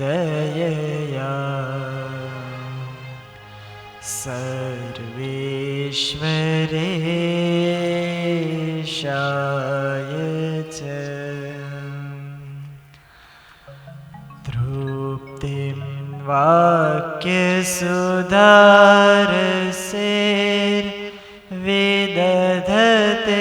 दयया सर्वेश्वरेशाय च तृप्तिं वाक्यसुधारसेर्विदधते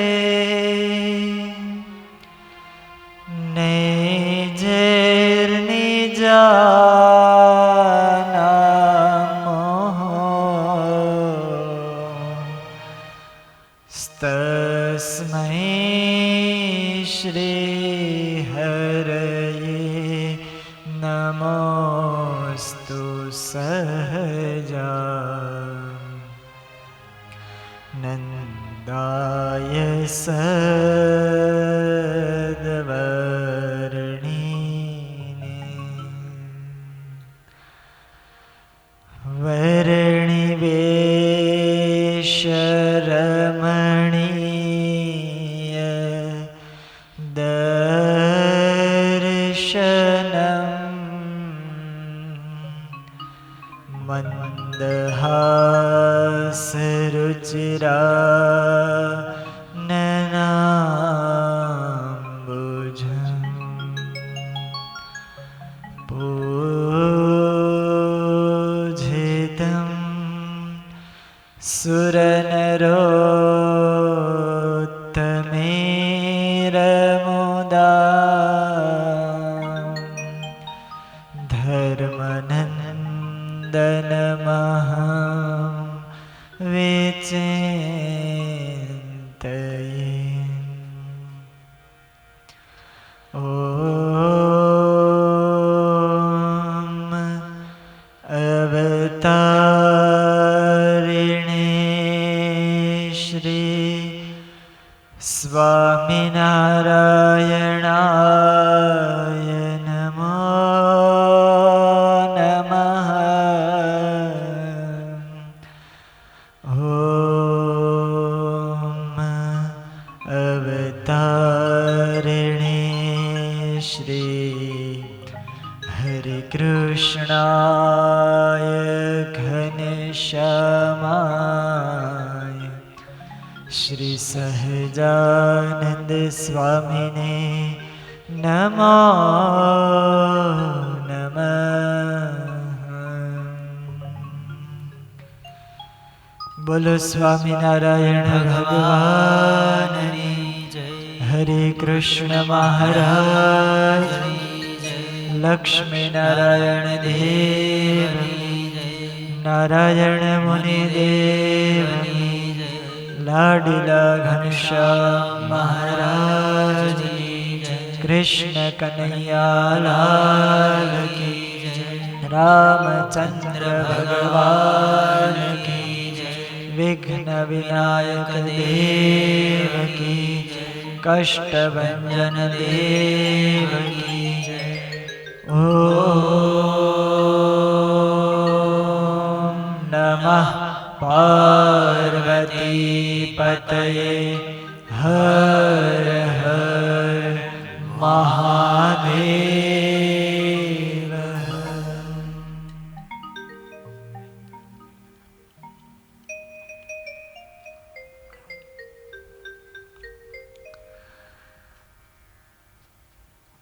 तस्मै श्रीहरये नमोऽस्तु सहजानन्दाय सद्वर्णिने वर्णिवेशरमणीय दर्शनम् मन्दहासरुचिराननाम्बुजम् पूजितं सुरनरोत्तमेरमुदा धर्मनन्दनमहं विचिन्तये ॐ अवतारिणे श्री स्वामिनारायणाय नमो नमः ॐ अवतारिणे श्री हरे कृष्णाय घनश्यामाय श्री सहजानंद स्वामिने नमो नमः। बोलो स्वामीनारायण भगवान हरे कृष्ण महाराज लक्ष्मी नारायण देव नारायण मुनि देव लाडीला घनश्याम महाराज कृष्ण कन्हैया लाल की रामचंद्र भगवान की विघ्न विनायक देव की कष्टभंजन देव की ओम नमः पार्वती पतये हर हर महादेव।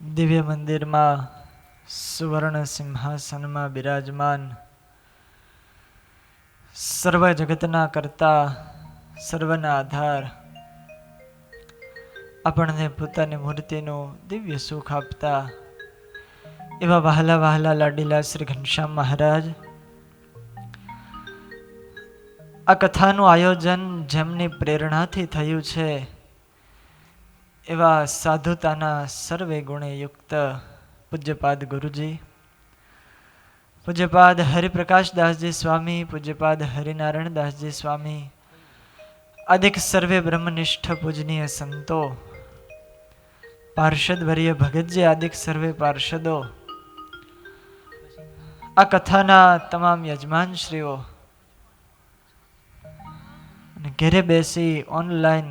दिव्य मंदिर में सुवर्ण सिंहासन में विराजमान सर्व जगतना करता सर्वना आधार આપણને પોતાની મૂર્તિનું દિવ્ય સુખ આપતા એવા વહાલા વહાલા લાડીલા શ્રી ઘનશ્યામ મહારાજ આ કથાનું આયોજન જેમની પ્રેરણાથી થયું છે એવા સાધુતાના સર્વે ગુણે યુક્ત પૂજ્યપાદ ગુરુજી, પૂજ્યપાદ હરિપ્રકાશ દાસજી સ્વામી, પૂજ્યપાદ હરિનારાયણ દાસજી સ્વામી આદિક સર્વે બ્રહ્મનિષ્ઠ પૂજનીય સંતો, પાર્ષદ વર્ય ભગતજી આદિક સર્વે પાર્ષદો, આ કથાના તમામ યજમાનશ્રીઓ અને ઘેરે બેસી ઓનલાઈન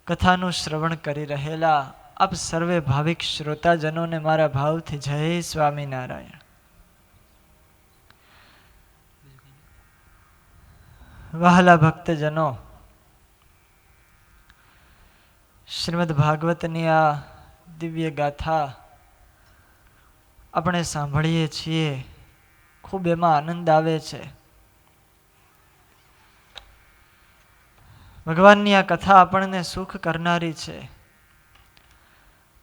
કથાનું શ્રવણ કરી રહેલા આપ સર્વે ભાવિક શ્રોતાજનોને મારા ભાવથી જય સ્વામિનારાયણ। વહાલા ભક્તજનો, શ્રીમદ ભાગવતની આ દિવ્ય ગાથા આપણે સાંભળીએ છીએ, ખૂબ એમાં આનંદ આવે છે. ભગવાનની આ કથા આપણને સુખ કરનારી છે.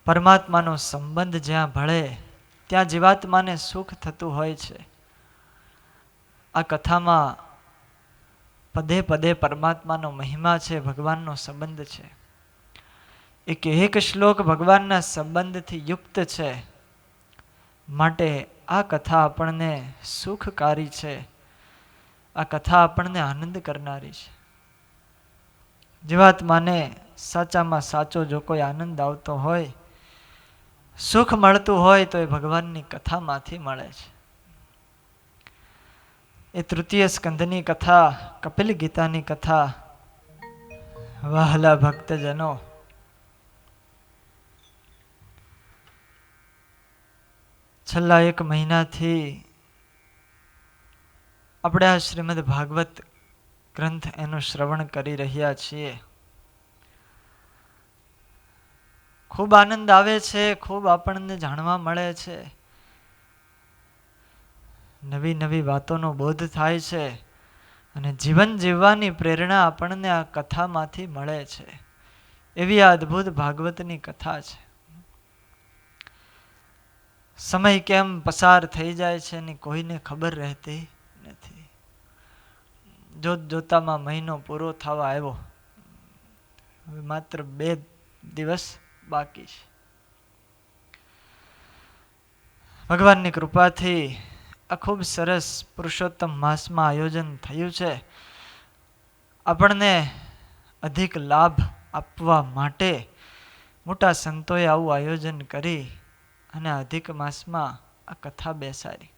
પરમાત્માનો સંબંધ જ્યાં ભળે ત્યાં જીવાત્માને સુખ થતું હોય છે. આ કથામાં પદે પદે પરમાત્માનો મહિમા છે, ભગવાનનો સંબંધ છે. એક શ્લોક ભગવાનના સંબંધથી યુક્ત છે. માટે આ કથા આપણને સુખકારી છે. આ કથા આપણને આનંદ કરનારી છે. જીવાત્માને સાચામાં સાચો જો કોઈ આનંદ આવતો હોય, સુખ મળતું હોય તો એ ભગવાનની કથામાંથી મળે છે. એ તૃતીય સ્કંધની કથા, કપિલ ગીતાની કથા. વહાલા ભક્તજનો, છેલ્લા 1 મહિનાથી આપણે આ શ્રીમદ ભાગવત ગ્રંથ એનું શ્રવણ કરી રહ્યા છીએ. ખૂબ આનંદ આવે છે, ખૂબ આપણને જાણવા મળે છે. નવી નવી વાતોનો બોધ થાય છે અને જીવન જીવવાની પ્રેરણા આપણને આ કથામાંથી મળે છે. એવી આ અદ્ભુત ભાગવતની કથા છે. સમય કેમ પસાર થઈ જાય છે એની કોઈને ખબર રહેતી નથી. જોત જોતામાં મહિનો પૂરો થવા આવ્યો. હવે માત્ર 2 દિવસ બાકી છે. ભગવાનની કૃપાથી આ ખૂબ સરસ પુરુષોત્તમ માસમાં આયોજન થયું છે. આપણને અધિક લાભ આપવા માટે મોટા સંતોએ આવું આયોજન કરી અને અધિક માસમાં આ કથા બેસાડી.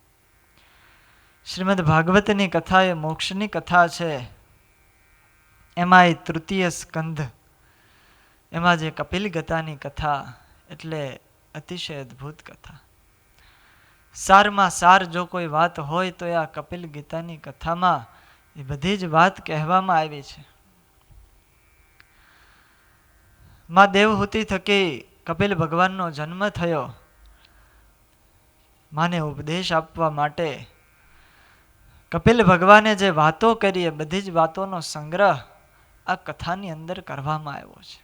શ્રીમદ ભાગવતની કથા એ મોક્ષની કથા છે. એમાં એ તૃતીય સ્કંધ, એમાં જે કપિલ ગીતાની કથા એટલે અતિશય અદ્ભુત કથા. સારમાં સાર જો કોઈ વાત હોય તો આ કપિલ ગીતાની કથામાં એ બધી જ વાત કહેવામાં આવી છે. માં દેવહૂતિ થકી કપિલ ભગવાનનો જન્મ થયો. માને ઉપદેશ આપવા માટે કપિલ ભગવાને જે વાતો કરી એ બધી જ વાતોનો સંગ્રહ આ કથાની અંદર કરવામાં આવ્યો છે.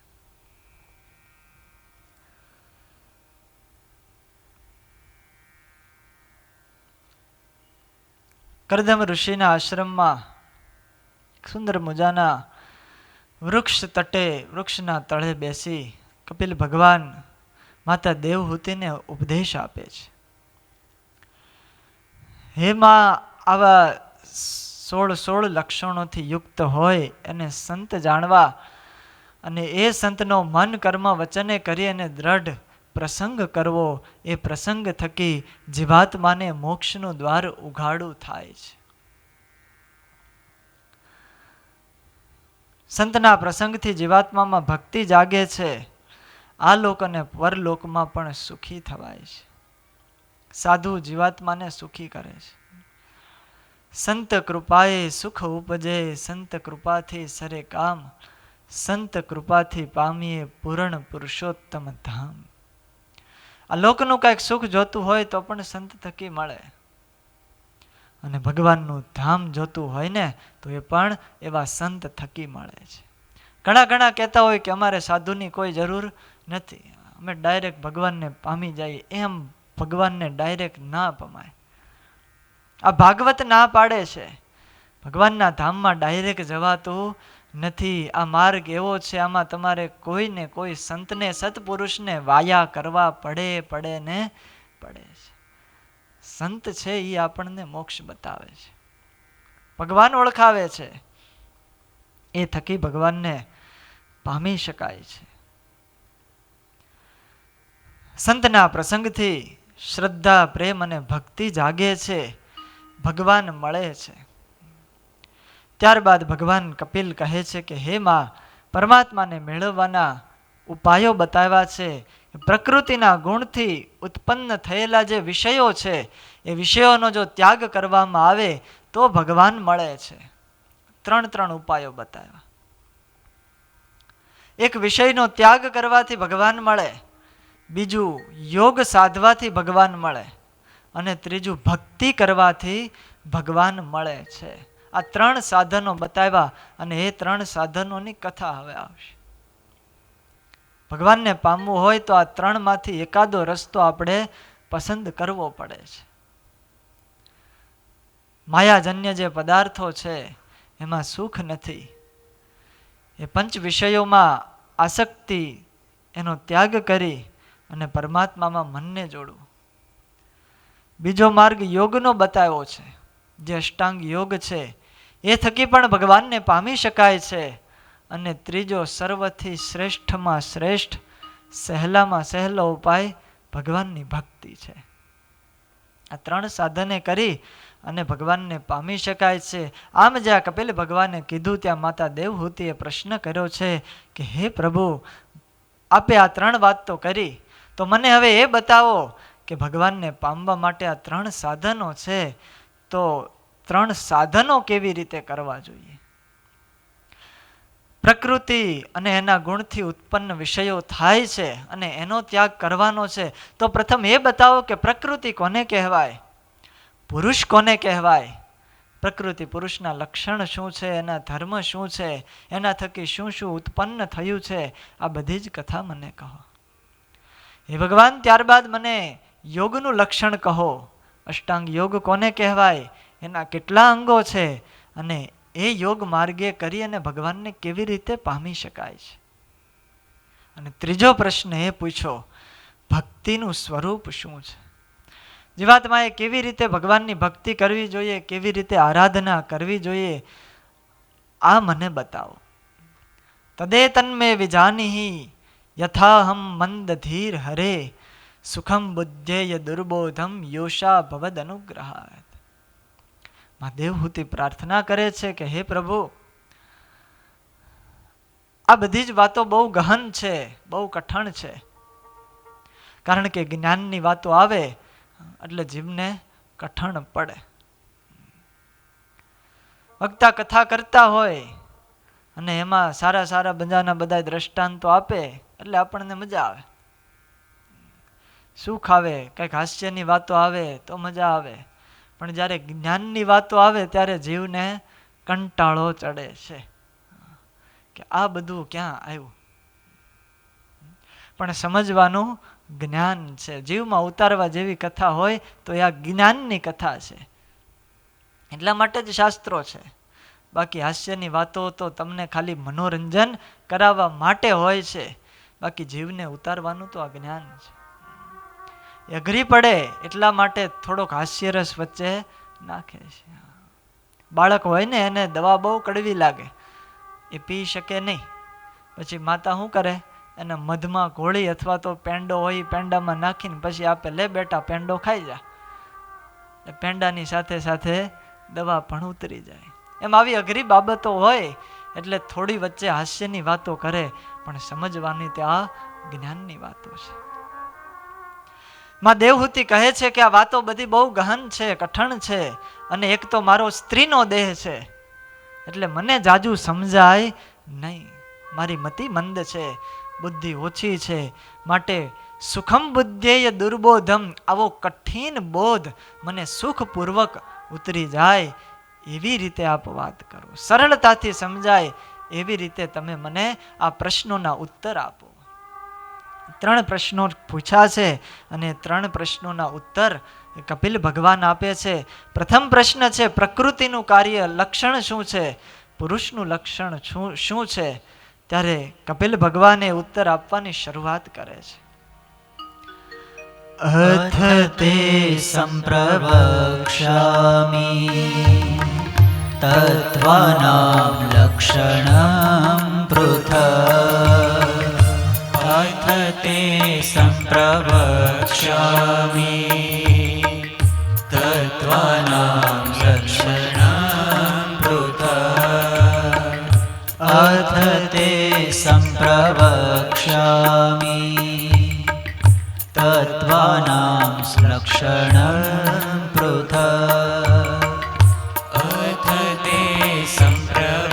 કરદમ ઋષિના આશ્રમમાં સુંદર મજાના વૃક્ષ તટે, વૃક્ષના તળે બેસી કપિલ ભગવાન માતા દેવહૂતિને ઉપદેશ આપે છે. હે માં, આવા 16 લક્ષણોથી યુક્ત હોય અને સંત જાણવા અને એ સંતનો મન કર્મ વચને કરી અને દ્રઢ પ્રસંગ કરવો, એ પ્રસંગ થકી જીવાત્માને મોક્ષનું દ્વાર ઉઘાડું થાય છે. સંતના પ્રસંગથી જીવાત્મામાં ભક્તિ જાગે છે. આ લોક અને પરલોકમાં પણ સુખી થવાય છે. સાધુ જીવાત્માને સુખી કરે છે. સંત કૃપાએ સુખ ઉપજે, સંત કૃપાથી સરે કામ, સંત કૃપાથી પામીએ પૂર્ણ પુરુષોત્તમ ધામ. આ લોકનું કંઈક સુખ જોતું હોય તો પણ સંત થકી મળે, અને ભગવાનનું ધામ જોતું હોય ને તો એ પણ એવા સંત થકી મળે છે. ઘણા કહેતા હોય કે અમારે સાધુની કોઈ જરૂર નથી, અમે ડાયરેક્ટ ભગવાનને પામી જઈએ. એમ ભગવાનને ડાયરેક્ટ ના પમાય. આ ભાગવત ના પાડે છે. ભગવાનના ધામમાં ડાયરેક્ટ જવાતું નથી. આ માર્ગ એવો છે, આમાં તમારે કોઈને કોઈ સંતને, સત્પુરુષને વાયા કરવા પડે છે. સંત છે એ આપણને મોક્ષ બતાવે છે, ભગવાન ઓળખાવે છે. એ થકી ભગવાનને પામી શકાય છે. સંતના પ્રસંગથી શ્રદ્ધા, પ્રેમ અને ભક્તિ જાગે છે. ભગવાન મળે છે. ત્યારબાદ ભગવાન કપિલ કહે છે કે હે માં, પરમાત્માને મેળવવાના ઉપાયો બતાવ્યા છે. પ્રકૃતિના ગુણથી ઉત્પન્ન થયેલા જે વિષયો છે એ વિષયોનો જો ત્યાગ કરવામાં આવે તો ભગવાન મળે છે. ત્રણ ઉપાયો બતાવ્યા. એક વિષયનો ત્યાગ કરવાથી ભગવાન મળે, બીજું યોગ સાધવાથી ભગવાન મળે, અને ત્રીજું ભક્તિ કરવાથી ભગવાન મળે છે. આ 3 સાધનો બતાવ્યા અને એ 3 સાધનોની કથા હવે આવશે. ભગવાનને પામવું હોય તો આ 3 માંથી એકાદો રસ્તો આપણે પસંદ કરવો પડે છે. માયાજન્ય જે પદાર્થો છે એમાં સુખ નથી. એ પંચ વિષયોમાં આસક્તિ એનો ત્યાગ કરી અને પરમાત્મામાં મનને જોડવું. બીજો માર્ગ યોગનો બતાવ્યો છે, જે અષ્ટાંગ યોગ છે, એ થકી પણ ભગવાનને પામી શકાય છે. અને ત્રીજો સર્વથી શ્રેષ્ઠમાં શ્રેષ્ઠ, સહેલામાં સહેલો ઉપાય ભગવાનની ભક્તિ છે. આ 3 સાધને કરી અને ભગવાનને પામી શકાય છે. આમ જ્યાં કપિલ ભગવાને કીધું ત્યાં માતા દેવહૂતિએ પ્રશ્ન કર્યો છે કે હે પ્રભુ, આપે આ 3 વાત તો કરી, તો મને હવે એ બતાવો કે ભગવાનને પામવા માટે આ 3 સાધનો છે, તો 3 સાધનો કેવી રીતે કરવા જોઈએ. પ્રકૃતિ અને એના ગુણથી ઉત્પન્ન વિષયો થાય છે અને એનો ત્યાગ કરવાનો છે. તો પ્રથમ એ બતાવો કે પ્રકૃતિ કોને કહેવાય, પુરુષ કોને કહેવાય, પ્રકૃતિ પુરુષના લક્ષણ શું છે, એના ધર્મ શું છે, એના થકી શું શું ઉત્પન્ન થયું છે, આ બધી જ કથા મને કહો. હે ભગવાન, ત્યારબાદ મને યોગનું લક્ષણ કહો. અષ્ટાંગ યોગ કોને કહેવાય, એના કેટલા અંગો છે, અને એ યોગ માર્ગે કરી અને ભગવાનને કેવી રીતે પામી શકાય છે. અને ત્રીજો પ્રશ્ન એ પૂછો, ભક્તિનું સ્વરૂપ શું છે. જીવાત્માએ કેવી રીતે ભગવાનની ભક્તિ કરવી જોઈએ, કેવી રીતે આરાધના કરવી જોઈએ, આ મને બતાવો. તદે તન્મે વિજાનીહિ યથાહમ મંદ ધીર હરે સુખમ બુદ્ધેય દુર્બોધમ યોષા ભવદ અનુગ્રહાત. માં દેવહૂતિ પ્રાર્થના કરે છે કે હે પ્રભુ, આ બધી જ વાતો બહુ ગહન છે, બહુ કઠણ છે. કારણ કે જ્ઞાનની વાતો આવે એટલે જીવને કઠણ પડે. વક્તા કથા કરતા હોય અને એમાં સારા સારા બધા દ્રષ્ટાંતો આપે એટલે આપણને મજા આવે, સુખ આવે. કંઈક હાસ્યની વાતો આવે તો મજા આવે, પણ જ્યારે જ્ઞાનની વાતો આવે ત્યારે જીવને કંટાળો ચડે છે કે આ બધું ક્યાં આવ્યું. પણ સમજવાનું જ્ઞાન છે. જીવમાં ઉતારવા જેવી કથા હોય તો એ આ જ્ઞાનની કથા છે. એટલા માટે જ શાસ્ત્રો છે. બાકી હાસ્યની વાતો તો તમને ખાલી મનોરંજન કરાવવા માટે હોય છે. બાકી જીવને ઉતારવાનું તો આ જ્ઞાન છે. એ અઘરી પડે એટલા માટે થોડોક હાસ્યરસ વચ્ચે નાખે છે. બાળક હોય ને, એને દવા બહુ કડવી લાગે, એ પી શકે નહીં. પછી માતા શું કરે, એને મધમાં ઘોળી અથવા તો પેંડો હોય પેંડામાં નાખીને પછી આપે, લે બેટા પેંડો ખાઈ જા. પેંડાની સાથે સાથે દવા પણ ઉતરી જાય. એમ આવી અઘરી બાબતો હોય એટલે થોડી વચ્ચે હાસ્યની વાતો કરે, પણ સમજવાની ત્યાં જ્ઞાનની વાતો છે. માં દેવહૂતિ કહે છે કે આ વાતો બધી બહુ ગહન છે, કઠણ છે, અને એક તો મારો સ્ત્રીનો દેહ છે એટલે મને જાજુ સમજાય નહીં. મારી મતિ મંદ છે, બુદ્ધિ ઓછી છે, માટે સુખમ બુદ્ધેય દુર્બોધમ, આવો કઠિન બોધ મને સુખપૂર્વક ઉતરી જાય એવી રીતે આપ વાત કરો, સરળતાથી સમજાય એવી રીતે તમે મને આ પ્રશ્નોના ઉત્તર આપો. 3 પ્રશ્નો પૂછ્યા છે અને 3 પ્રશ્નોના ઉત્તર કપિલ ભગવાન આપે છે. પ્રથમ પ્રશ્ન છે, પ્રકૃતિનું કાર્ય લક્ષણ શું છે, પુરુષનું લક્ષણ શું છે. ત્યારે કપિલ ભગવાને ઉત્તર આપવાની શરૂઆત કરે છે. અથ તે સંપ્રવક્ષ્યામિ તત્વાનાં લક્ષણં પૃથક્. અથ તે સંપ્રવક્ષ્યામિ તત્વાનાં લક્ષણં પૃથક્. અથ તે સંપ્રવક્ષ્યામિ તત્વાનાં લક્ષણં પૃથક્. અથ તે સંપ્રવક્ષ્યામિ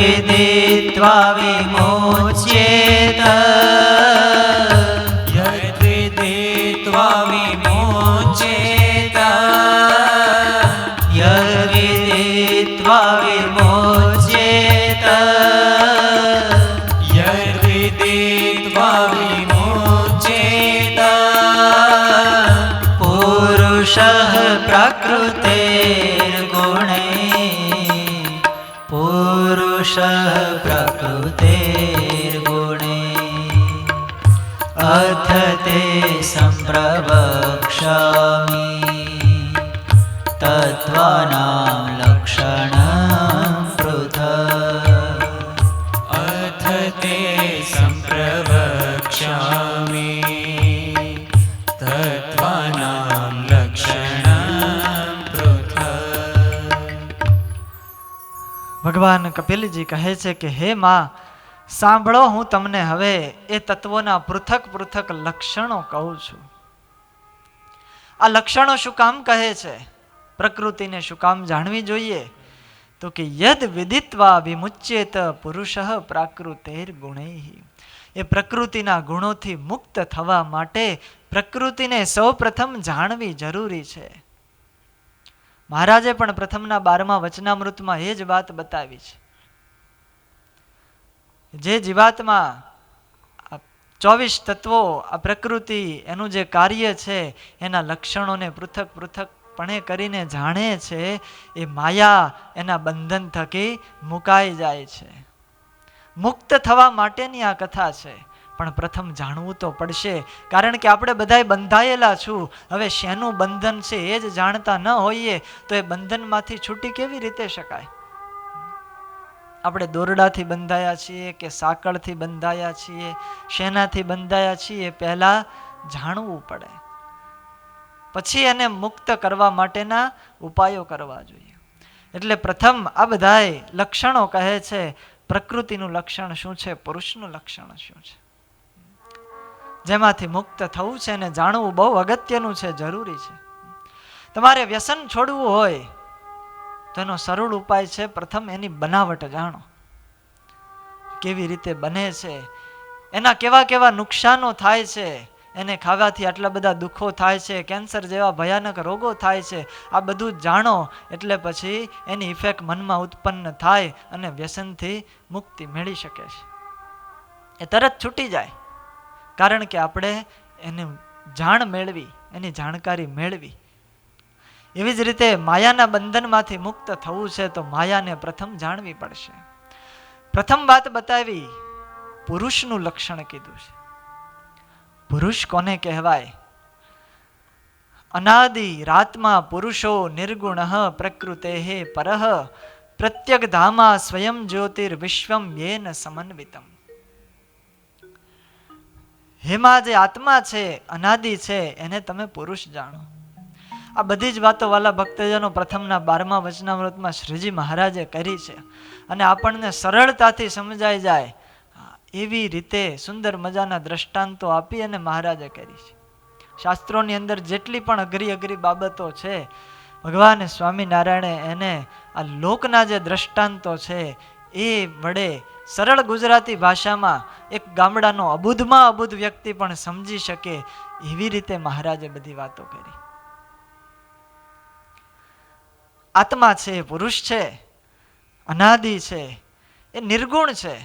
यद्विदित्वा विमोच्येत यद्विदित्वा विमोच्येत यद्विदित्वा विमोच्येत यद्विदित्वा विमोच्येत पुरुषः प्रकृतेर्गुणैः पुरुषः प्रकृतेर्गुणैः अथ ते सम्प्रवक्ष्यामि तत्त्वानां लक्षणं पृथक् अथ ते सम्प्रवक्ष्यामि तत्त्वानां लक्षणं पृथक्। ભગવાન કપિલજી કહે છે કે હે માં, સાંભળો, હું તમને હવે એ તત્વોના પૃથક પૃથક લક્ષણો કહું છું. આ લક્ષણો શું કામ કહે છે, પ્રકૃતિને શું કામ જાણવી જોઈએ? તો કે યદ વિદિત્વા વિમુચ્યેત પુરુષઃ પ્રાકૃતેર ગુણૈઃ. એ પ્રકૃતિના ગુણોથી મુક્ત થવા માટે પ્રકૃતિને સૌપ્રથમ જાણવી જરૂરી છે. મહારાજે પણ પ્રથમના 12મા વચનામૃતમાં એ જ વાત બતાવી છે. જે જીવાત્મા 24 તત્વો, આ પ્રકૃતિ, એનું જે કાર્ય છે, એના લક્ષણોને પૃથક પૃથકપણે કરીને જાણે છે, એ માયા એના બંધન થકી મુકાઈ જાય છે. મુક્ત થવા માટેની આ કથા છે. પણ પ્રથમ જાણવું તો પડશે, કારણ કે આપણે બધાય બંધાયેલા છું. હવે શેનું બંધન છે એ જ જાણતા ન હોઈએ તો એ બંધનમાંથી છૂટી કેવી રીતે શકાય? આપણે દોરડાથી બંધાયા છીએ કે સાંકળથી બંધાયા છીએ, શેનાથી બંધાયા છીએ, પહેલા જાણવું પડે, પછી એને મુક્ત કરવા માટેના ઉપાયો કરવા જોઈએ. એટલે પ્રથમ આ બધાય લક્ષણો કહે છે. પ્રકૃતિનું લક્ષણ શું છે, પુરુષનું લક્ષણ શું છે, જેમાંથી મુક્ત થવું છે અને જાણવું બહુ અગત્યનું છે, જરૂરી છે. તમારે વ્યસન છોડવું હોય તો એનો સરળ ઉપાય છે, પ્રથમ એની બનાવટ જાણો. કેવી રીતે બને છે, એના કેવા કેવા નુકસાનો થાય છે, એને ખાવાથી આટલા બધા દુઃખો થાય છે, કેન્સર જેવા ભયાનક રોગો થાય છે. આ બધું જાણો એટલે પછી એની ઇફેક્ટ મનમાં ઉત્પન્ન થાય અને વ્યસનથી મુક્તિ મેળવી શકે છે. એ તરત છૂટી જાય, કારણ કે આપણે એની જાણ મેળવી, એની જાણકારી મેળવી. એવી જ રીતે માયાના બંધનમાંથી મુક્ત થવું છે તો માયાને પ્રથમ જાણવી પડશે. પ્રથમ વાત બતાવી, પુરુષનું લક્ષણ કીધું છે. પુરુષ કોને કહેવાય? અનાદિ રાત્મા પુરુષો નિર્ગુણઃ પ્રકૃતેઃ પરઃ પ્રત્યગધામા સ્વયં જ્યોતિર્વિશ્વમ યેન સમન્વિતમ. હેમાં જે આત્મા છે, અનાદિ છે, એને તમે પુરુષ જાણો. આ બધી જ વાતો વાલા ભક્તજનો પ્રથમના 12મા વચનામૃતમાં શ્રીજી મહારાજે કરી છે અને આપણને સરળતાથી સમજાઈ જાય એવી રીતે સુંદર મજાના દ્રષ્ટાંતો આપી અને મહારાજે કરી છે. શાસ્ત્રોની અંદર જેટલી પણ અઘરી બાબતો છે, ભગવાન સ્વામિનારાયણે એને આ લોકના જે દ્રષ્ટાંતો છે એ વડે સરળ ગુજરાતી ભાષામાં એક ગામડાનો અબુધમાં અબુધ વ્યક્તિ પણ સમજી શકે એવી રીતે મહારાજે બધી વાતો કરી. આત્મા છે, પુરુષ છે, અનાદિ છે, એ નિર્ગુણ છે.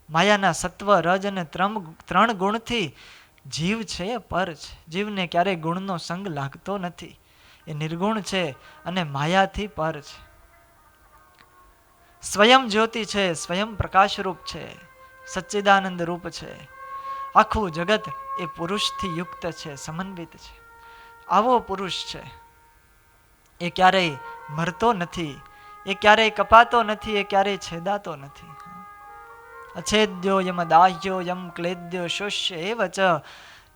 માયાના સત્વ, રજ અને 3 ગુણથી જીવ છે એ પર છે. જીવને ક્યારેય ગુણનો સંગ લાગતો નથી. એ નિર્ગુણ છે અને માયાથી પર છે. સ્વયં જ્યોતિ છે, સ્વયં પ્રકાશ રૂપ છે, સચ્ચિદાનંદ રૂપ છે. આખું જગત એ પુરુષથી યુક્ત છે, સમન્વિત છે. આવો પુરુષ છે. એ ક્યારેય મરતો નથી, એ ક્યારેય કપાતો નથી, એ ક્યારેય છેદાતો નથી. અછેદ્યો યમ દાહ્યો યમ ક્લેદ્યો શોષ્ય એવ ચ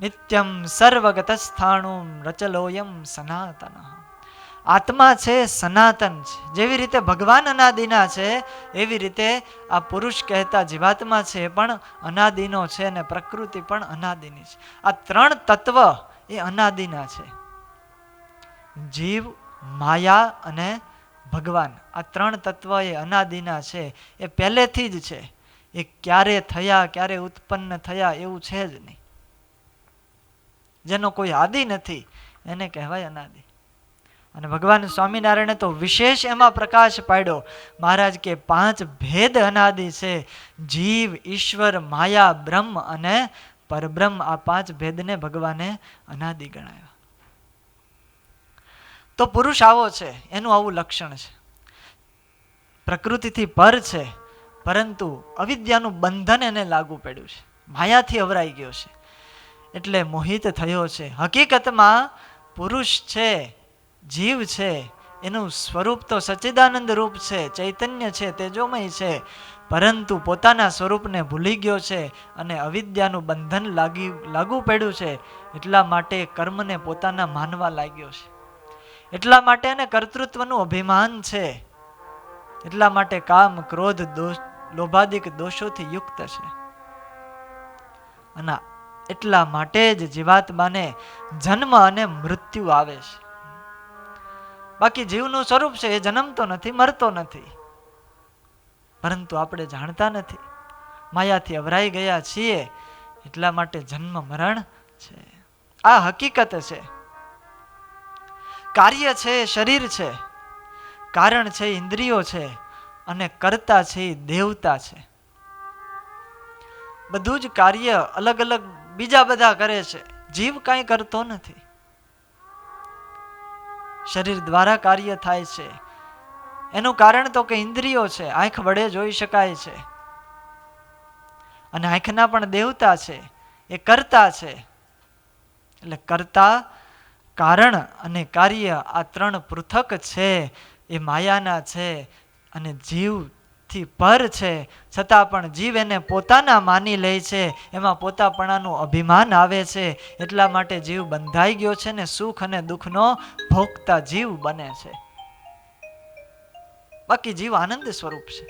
નિત્યમ સર્વગતસ્થાણું રચલોયમ સનાતન. આત્મા છે, સનાતન છે. જેવી રીતે ભગવાન અનાદિના છે એવી રીતે આ પુરુષ કહેતા જીવાત્મા છે એ પણ અનાદિનો છે અને પ્રકૃતિ પણ અનાદિની છે. આ 3 તત્વ એ અનાદિના છે. જીવ, માયા અને ભગવાન, આ ત્રણ તત્વ એ અનાદિના છે, એ પહેલેથી જ છે. એ ક્યારે થયા, ક્યારે ઉત્પન્ન થયા એવું છે જ નહીં. જેનો કોઈ આદિ નથી એને કહેવાય અનાદિ. અને ભગવાન સ્વામિનારાયણે તો વિશેષ એમાં પ્રકાશ પાડ્યો. મહારાજ કે 5 ભેદ અનાદિ છે. જીવ, ઈશ્વર, માયા, બ્રહ્મ અને પરબ્રહ્મ. આ 5 ભેદને ભગવાને અનાદિ ગણાવ્યા. તો પુરુષ આવો છે, એનું આવું લક્ષણ છે. પ્રકૃતિથી પર છે, પરંતુ અવિદ્યાનું બંધન એને લાગુ પડ્યું છે, માયાથી અવરાઈ ગયો છે, એટલે મોહિત થયો છે. હકીકતમાં પુરુષ છે, જીવ છે, એનું સ્વરૂપ તો સચ્ચિદાનંદ રૂપ છે, ચૈતન્ય છે, તેજોમય છે, પરંતુ પોતાના સ્વરૂપને ભૂલી ગયો છે અને અવિદ્યાનું બંધન લાગુ પડ્યું છે. એટલા માટે કર્મને પોતાના માનવા લાગ્યો છે. એટલા માટે એને કર્તૃત્વનું અભિમાન છે. એટલા માટે કામ, ક્રોધ, લોભાદિક દોષોથી યુક્ત છે. અને એટલા માટે જ જીવાત્માને જન્મ અને મૃત્યુ આવે છે. બાકી જીવનું સ્વરૂપ છે એ જન્મતો નથી, મરતો નથી, પરંતુ આપણે જાણતા નથી, માયાથી અવરાઈ ગયા છીએ. એટલા માટે જન્મ મરણ છે. આ હકીકત છે. કાર્ય છે શરીર છે, કારણ છે ઇન્દ્રિયો છે, અને કર્તા છે દેવતા છે. બધું જ કાર્ય અલગ અલગ બીજા બધા કરે છે, જીવ કાંઈ કરતો નથી. શરીર દ્વારા કાર્ય થાય છે. એનું કારણ તો કે ઇન્દ્રિયો છે, આંખ વડે જોઈ શકાય છે, અને આંખના પણ દેવતા છે, એ કર્તા છે. એટલે કર્તા, કારણ અને કાર્ય આ 3 પૃથક છે, એ માયાના છે અને જીવથી પર છે. છતાં પણ જીવ એને પોતાના માની લે છે, એમાં પોતાપણાનું અભિમાન આવે છે. એટલા માટે જીવ બંધાઈ ગયો છે ને સુખ અને દુઃખનો ભોગતા જીવ બને છે. બાકી જીવ આનંદ સ્વરૂપ છે,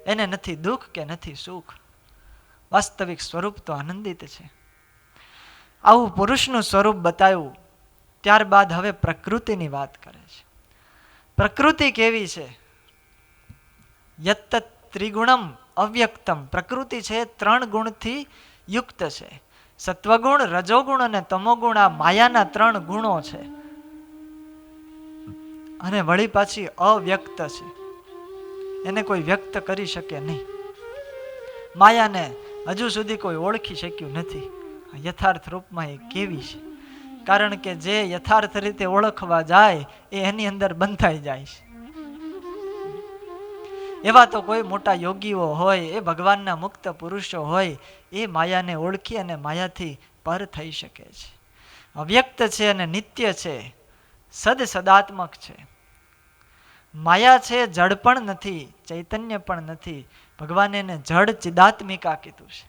એને નથી દુઃખ કે નથી સુખ. વાસ્તવિક સ્વરૂપ તો આનંદિત છે. આવું પુરુષનું સ્વરૂપ બતાવ્યું. ત્યારબાદ હવે પ્રકૃતિની વાત કરે છે. પ્રકૃતિ કેવી છે? યત્ત ત્રિગુણમ અવ્યક્તમ. પ્રકૃતિ છે 3 ગુણથી યુક્ત છે. સત્વગુણ, રજોગુણ અને તમોગુણ, આ માયાના 3 ગુણો છે. અને વળી પાછી અવ્યક્ત છે, એને કોઈ વ્યક્ત કરી શકે નહીં. માયાને હજુ સુધી કોઈ ઓળખી શક્યું નથી યથાર્થ રૂપમાં એ કેવી છે. કારણ કે જે યથાર્થ રીતે ઓળખવા જાય એ એની અંદર બંધાઈ જાય છે. એવા તો કોઈ મોટા યોગીઓ હોય, એ ભગવાનના મુક્ત પુરુષો હોય, એ માયાને ઓળખી અને માયાથી પર થઈ શકે છે. અવ્યક્ત છે અને નિત્ય છે, સદાત્મક છે. માયા છે, જડ પણ નથી, ચૈતન્ય પણ નથી. ભગવાને એને જડ ચિદાત્મિકા કીધું છે.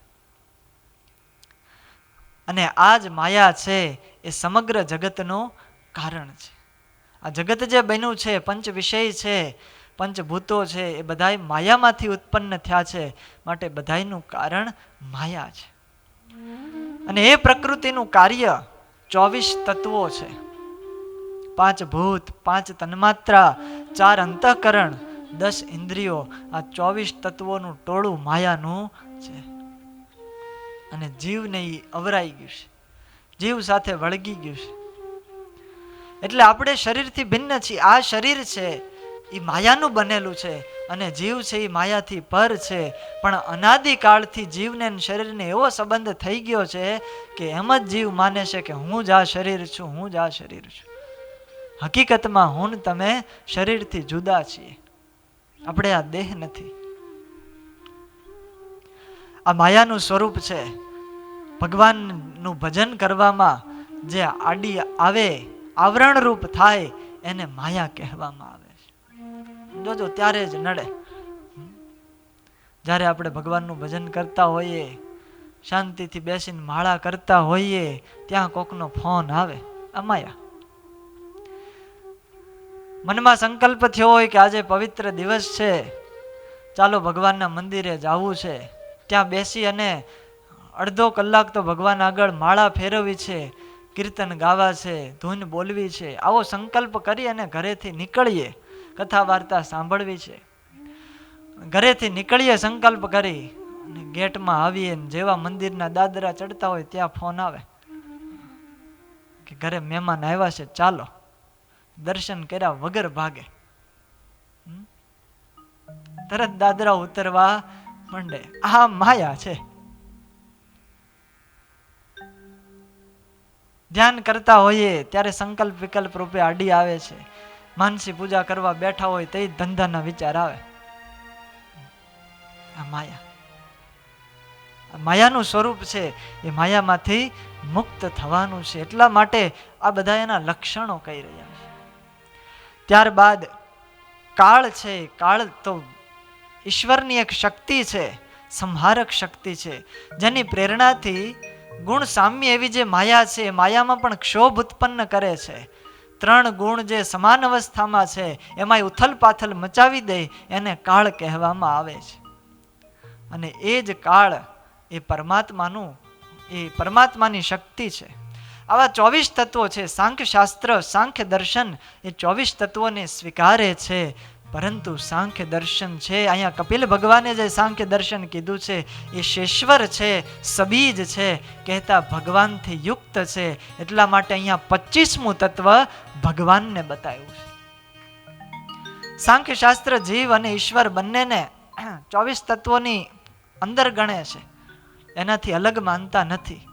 અને આ જ માયા છે એ સમગ્ર જગતનું કારણ છે. આ જગત જે બન્યું છે, પંચ વિષય છે, પંચભૂતો છે, એ બધા માયામાંથી ઉત્પન્ન થયા છે. માટે બધાયનું કારણ માયા છે. અને એ પ્રકૃતિનું કાર્ય 24 તત્વો છે. 5 ભૂત, 5 તન્માત્રા, 4 અંતઃકરણ, 10 ઇન્દ્રિયો, આ 24 તત્વોનું ટોળું માયાનું છે. અને જીવને એ અવરાઈ ગયું છે, જીવ સાથે વળગી ગયું છે. એટલે આપણે શરીરથી ભિન્ન છીએ. આ શરીર છે એ માયાનું બનેલું છે, અને જીવ છે એ માયાથી પર છે. પણ અનાદિકાળથી જીવને શરીરને એવો સંબંધ થઈ ગયો છે કે એમ જ જીવ માને છે કે હું જ આ શરીર છું, હું જ આ શરીર છું. હકીકતમાં હું ને તમે શરીરથી જુદા છીએ, આપણે આ દેહ નથી. આ માયાનું સ્વરૂપ છે. ભગવાનનું ભજન કરવામાં જે આડી આવે, આવરણ રૂપ થાય, એને માયા કહેવામાં આવે છે. જોજો ત્યારે જ નડે. જ્યારે આપણે ભગવાનનું ભજન કરતા હોઈએ, શાંતિથી બેસીને માળા કરતા હોઈએ, ત્યાં કોકનો ફોન આવે, આ માયા. મનમાં સંકલ્પ થયો હોય કે આજે પવિત્ર દિવસ છે, ચાલો ભગવાનના મંદિરે જવું છે. ત્યાં બેસી અને અડધો કલાક તો ભગવાન આગળ માળા ફેરવવી છે, કીર્તન ગાવા છે, ધૂન બોલવી છે. આવો સંકલ્પ કરી અને ઘરેથી નીકળીએ, કથા વાર્તા સાંભળવી છે. ઘરેથી નીકળીએ સંકલ્પ કરી અને ગેટમાં આવીએ, જેવા મંદિરના દાદરા ચડતા હોય ત્યાં ફોન આવે કે ઘરે મહેમાન આવ્યા છે, ચાલો. દર્શન કર્યા વગર ભાગે, તરત દાદરા ઉતરવા માંડે. આ માયા છે. ધ્યાન કરતા હોઈએ ત્યારે સંકલ્પ વિકલ્પ રૂપે આડી આવે છે. માનસી પૂજા કરવા બેઠા હોય તે ધંધાના વિચાર આવે. આ માયા, માયાનું સ્વરૂપ છે. એ માયામાંથી મુક્ત થવાનું છે. એટલા માટે આ બધા એના લક્ષણો કહી રહ્યા છે. ત્યારબાદ કાળ છે. કાળ તો ઈશ્વરની એક શક્તિ છે, સંહારક શક્તિ છે, જેની પ્રેરણાથી ગુણ સામ્ય એવી જે માયા છે, માયામાં પણ ક્ષોભ ઉત્પન્ન કરે છે. 3 ગુણ જે સમાન અવસ્થામાં છે એમાં ઉથલ પાથલ મચાવી દે, એને કાળ કહેવામાં આવે છે. અને એ જ કાળ એ પરમાત્માની શક્તિ છે. આવા 24 તત્વો છે. સાંખ્ય શાસ્ત્ર, સાંખ્ય દર્શન એ 24 તત્વોને સ્વીકારે છે. પરંતુ સાંખ્ય દર્શન છે, અહીંયા કપિલ ભગવાને જે સાંખ્ય દર્શન કીધું છે એ શેશ્વર છે, સબીજ છે, કહેતા ભગવાનથી યુક્ત છે. એટલા માટે અહીંયા 25મું તત્વ ભગવાનને બતાવ્યું છે. સાંખ્ય શાસ્ત્ર જીવ અને ઈશ્વર બંનેને 24 તત્વોની અંદર ગણે છે, એનાથી અલગ માનતા નથી.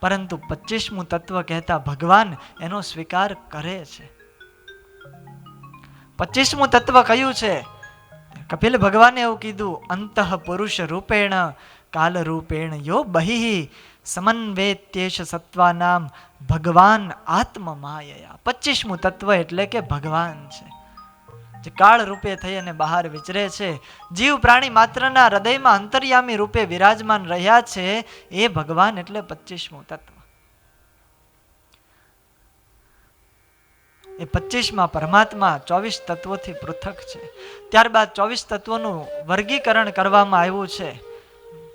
પરંતુ 25મું તત્વ કહેતા ભગવાન એનો સ્વીકાર કરે છે. 25મું તત્વ કયું છે? કપિલ ભગવાને એવું કીધું, અંતઃ પુરુષ રૂપેણ કાલ રૂપેણ યો બહિ સમન્વેત્યેશ સત્વાનામ ભગવાન આત્મ માયયા. 25મું તત્વ એટલે કે ભગવાન છે, જે કાળ રૂપે થઈ અને બહાર વિચરે છે. જીવ પ્રાણી માત્રના હૃદયમાં અંતર્યામી રૂપે વિરાજમાન રહ્યા છે, એ ભગવાન એટલે 25મું તત્વ. એ 25માં પરમાત્મા 24 તત્વોથી પૃથક છે. ત્યારબાદ 24 તત્વોનું વર્ગીકરણ કરવામાં આવ્યું છે.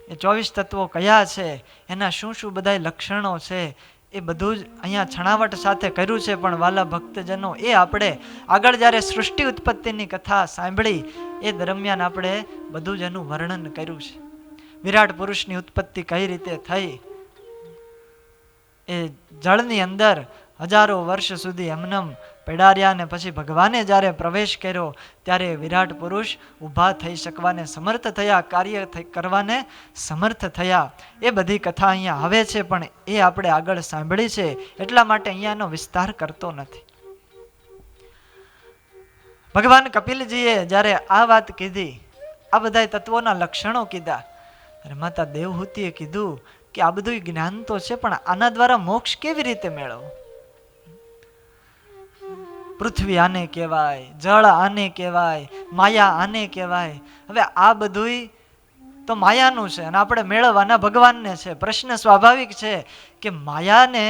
એ 24 તત્વો કયા છે, એના શું શું બધા લક્ષણો છે, એ બધું જ અહીંયા છણાવટ સાથે કર્યું છે. પણ વાલા ભક્તજનો, એ આપણે આગળ જ્યારે સૃષ્ટિ ઉત્પત્તિની કથા સાંભળી એ દરમિયાન આપણે બધું જ એનું વર્ણન કર્યું છે. વિરાટ પુરુષની ઉત્પત્તિ કઈ રીતે થઈ, એ જળની અંદર હજારો વર્ષ સુધી એમનેમ પેડાર્યા, ને પછી ભગવાને જ્યારે પ્રવેશ કર્યો ત્યારે વિરાટ પુરુષ ઊભા થઈ શકવાને સમર્થ થયા, કાર્ય કરવાને સમર્થ થયા. એ બધી કથા અહીંયા આવે છે, પણ એ આપણે આગળ સાંભળી છે, એટલા માટે અહીંયાનો વિસ્તાર કરતો નથી. ભગવાન કપિલજીએ જ્યારે આ વાત કીધી, આ બધા તત્વોના લક્ષણો કીધા, અરે માતા દેવહૂતિએ કીધું કે આ બધું જ્ઞાન તો છે, પણ આના દ્વારા મોક્ષ કેવી રીતે મેળવવો? પૃથ્વી આને કહેવાય, જળ આને કહેવાય, માયા આને કહેવાય. હવે આ બધું તો માયાનું છે અને આપણે મેળવવાના ભગવાનને છે. પ્રશ્ન સ્વાભાવિક છે કે માયાને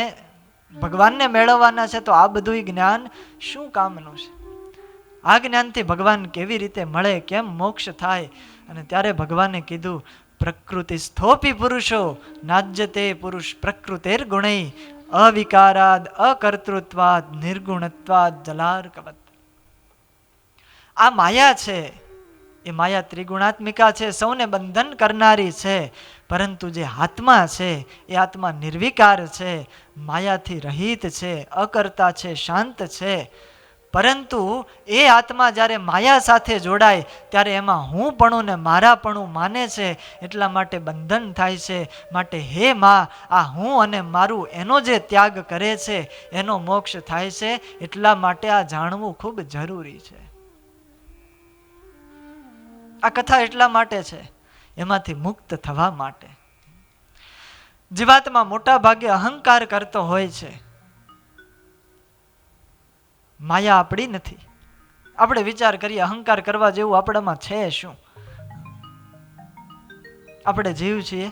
ભગવાનને મેળવવાના છે, તો આ બધું જ્ઞાન શું કામનું છે? આ જ્ઞાનથી ભગવાન કેવી રીતે મળે, કેમ મોક્ષ થાય? અને ત્યારે ભગવાને કીધું, પ્રકૃતિ સ્થોપી પુરુષો નાજ્યતે પુરુષ પ્રકૃતેર ગુણૈ અવિકારાદ અકર્તૃત્વાદ નિર્ગુણત્વાદ જલાર્કવત. આ માયા છે, એ માયા ત્રિગુણાત્મિકા છે, સૌને બંધન કરનારી છે. પરંતુ જે આત્મા છે એ આત્મા નિર્વિકાર છે, માયાથી રહિત છે, અકર્તા છે, શાંત છે. પરંતુ એ આત્મા જ્યારે માયા સાથે જોડાય ત્યારે એમાં હું પણ ને મારા પણ માને છે, એટલા માટે બંધન થાય છે. માટે હે માં, આ હું અને મારું એનો જે ત્યાગ કરે છે એનો મોક્ષ થાય છે. એટલા માટે આ જાણવું ખૂબ જરૂરી છે. આ કથા એટલા માટે છે, એમાંથી મુક્ત થવા માટે. જીવાત્મા મોટા ભાગે અહંકાર કરતો હોય છે. માયા આપણી નથી. આપણે વિચાર કરીએ, અહંકાર કરવા જેવું આપણામાં છે શું? આપણે જીવ છીએ.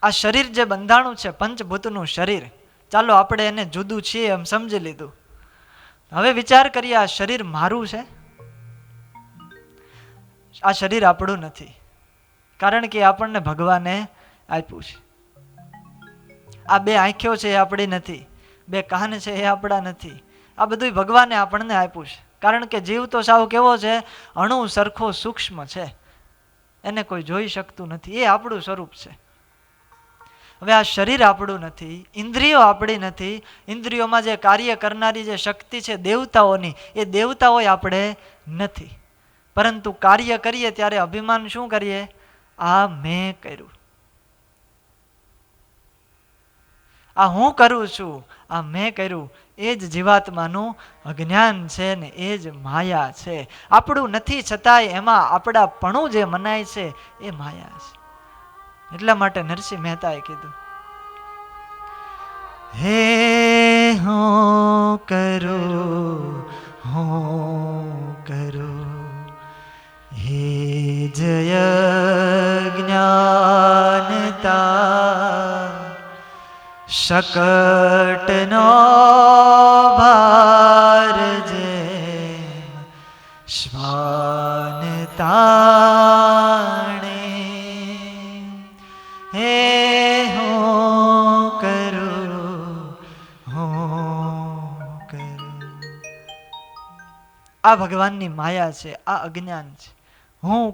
આ શરીર જે બંધાણું છે, પંચભૂતનું શરીર, ચાલો આપણે એને જુદું છીએ એમ સમજી લીધું. હવે વિચાર કરીએ, આ શરીર મારું છે? આ શરીર આપણું નથી, કારણ કે આપણને ભગવાને આપ્યું છે. આ બે આંખો છે એ આપણી નથી, બે કાન છે એ આપણા નથી, આ બધું ભગવાને આપણને આપ્યું છે. કારણ કે જીવ તો સાવ કેવો છે, અણુ સરખો સૂક્ષ્મ છે, એને કોઈ જોઈ શકતું નથી. એ આપણું સ્વરૂપ છે. હવે આ શરીર આપણું નથી, ઇન્દ્રિયો આપણી નથી. ઇન્દ્રિયોમાં જે કાર્ય કરનારી જે શક્તિ છે દેવતાઓની, એ દેવતાઓ આપણે નથી. પરંતુ કાર્ય કરીએ ત્યારે અભિમાન શું કરીએ? આ મેં કર્યું, આ હું કરું છું, આ મેં કર્યું. એ જ જીવાત્માનું અજ્ઞાન છે ને એ જ માયા છે. આપણું નથી છતાંય એમાં આપણાપણું જે મનાય છે એ માયા છે. એટલા માટે નરસિંહ મહેતાએ કીધું, હે હું કરું, હું કરું, હે જય જ્ઞાનતા, શકટનો ભાર જે શ્વાન તાણે, હે હું કરું, હું કરું. આ ભગવાનની માયા છે, આ અજ્ઞાન છે. હું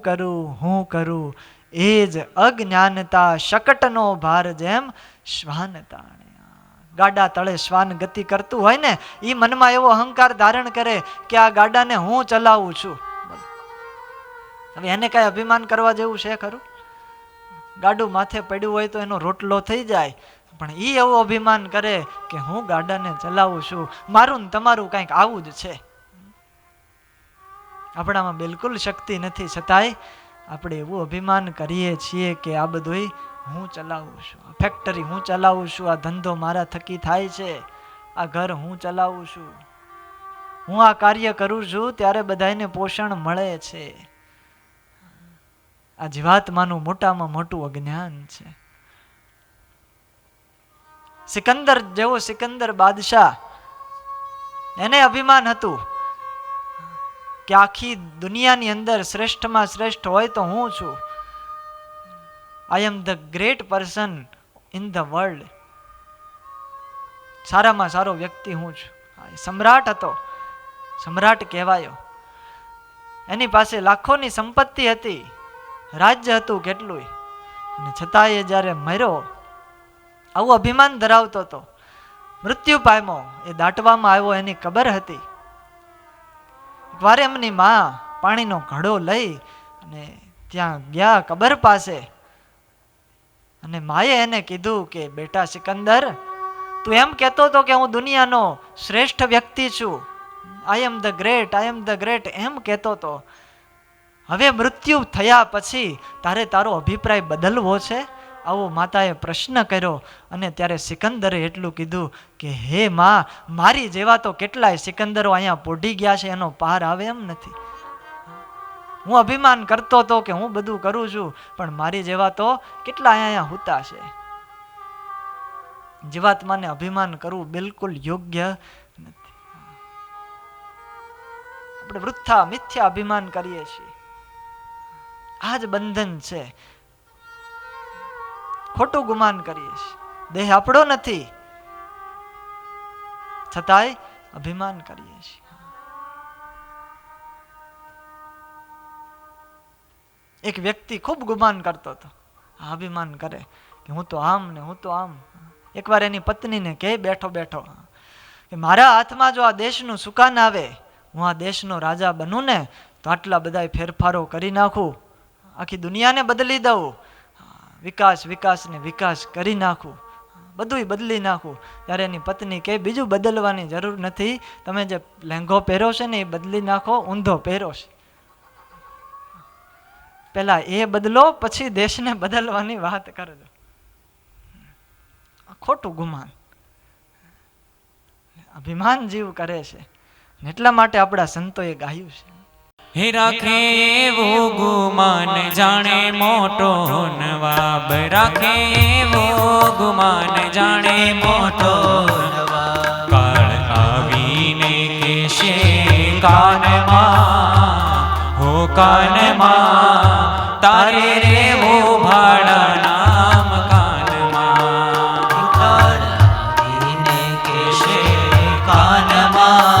કરું એ જ અજ્ઞાનતા, શકટનો ભાર જેમ શ્વાન તાણે. ગાડા તળે શ્વાન ગતિ કરતું હોય ને, એ મનમાં એવો અહંકાર ધારણ કરે કે આ ગાડાને હું ચલાવું છું. હવે એને કઈ અભિમાન કરવા જેવું છે ખરું? ગાડું માથે પડ્યું હોય તો એનો રોટલો થઈ જાય, પણ એ એવું અભિમાન કરે કે હું ગાડાને ચલાવું છું, મારું ને તમારું કંઈક આવું જ છે. આપણામાં બિલકુલ શક્તિ નથી, છતાંય આપણે એવું અભિમાન કરીએ છીએ કે આ બધું હું ચલાવું છું, આ ફેક્ટરી હું ચલાવું છું, આ ધંધો મારા થકી થાય છે, આ ઘર હું ચલાવું છું, હું આ કાર્ય કરું છું ત્યારે બધાને પોષણ મળે છે. આ જીવાત્માનું મોટામાં મોટું અજ્ઞાન છે. સિકંદર જેવો સિકંદર બાદશાહ, એને અભિમાન હતું કે આખી દુનિયાની અંદર શ્રેષ્ઠમાં શ્રેષ્ઠ હોય તો હું છું. I am the great person in the world. સારામાં સારો વ્યક્તિ હું છું. સમ્રાટ હતો, સમ્રાટ કહેવાયો. એની પાસે લાખોની સંપત્તિ હતી, રાજ્ય હતું કેટલું, અને છતાં એ જ્યારે મર્યો, આવું અભિમાન ધરાવતો હતો, મૃત્યુ પામ્યો, એ દાટવામાં આવ્યો, એની કબર હતી. એકવાર એમની માં પાણીનો ઘડો લઈ અને ત્યાં ગયા કબર પાસે, અને માએ એને કીધું કે બેટા સિકંદર, તું એમ કહેતો હતો કે હું દુનિયાનો શ્રેષ્ઠ વ્યક્તિ છું, I am the great, I am the great, એમ કહેતો હતો. હવે મૃત્યુ થયા પછી તારે તારો અભિપ્રાય બદલવો છે? આવો માતાએ પ્રશ્ન કર્યો. અને ત્યારે સિકંદરે એટલું કીધું કે હે માં, મારી જેવા તો કેટલાય સિકંદરો અહીંયા પોઢી ગયા છે, એનો પાર આવે એમ નથી. હું અભિમાન કરતો હતો કે હું બધું કરું છું, પણ મારી જેવા તો કેટલા અહીંયા હુતા છે. જીવાત્માને અભિમાન કરવું બિલકુલ યોગ્ય નથી. આપણે વૃથા મિથ્યા અભિમાન કરીએ છીએ. આ જ બંધન છે. ખોટું ગુમાન કરીએ છીએ. દેહ આપણો નથી, છતાંય અભિમાન કરીએ છીએ. એક વ્યક્તિ ખૂબ ગુમાન કરતો હતો, અભિમાન કરે કે હું તો આમ ને હું તો આમ. એકવાર એની પત્નીને કહે બેઠો બેઠો કે મારા હાથમાં જો આ દેશનું સુકાન આવે, હું આ દેશનો રાજા બનું ને તો આટલા બધા ફેરફારો કરી નાખું, આખી દુનિયાને બદલી દઉં, વિકાસ વિકાસ ને વિકાસ કરી નાખું, બધું બદલી નાખું. ત્યારે એની પત્ની કહે બીજું બદલવાની જરૂર નથી, તમે જે લહેંગો પહેરો છે ને એ બદલી નાખો, ઊંધો પહેરો છે. પેલા એ બદલો, પછી દેશને બદલવાની વાત કરજો. ખોટું ગુમાન, અભિમાન જીવ કરે છે. એટલા માટે આપણા સંતોએ ગાયું છે, હે રાખે એવો ગુમાન જાણે મોટો નવાબ, રાખે એવો ગુમાન જાણે મોટો નવાબ. કાળ આવીને કેશે કાનમાં, હો કાનમાં તારે રેવો ભાડા નામ કાનમાં. કાળ આવીને કેશે કાનમાં,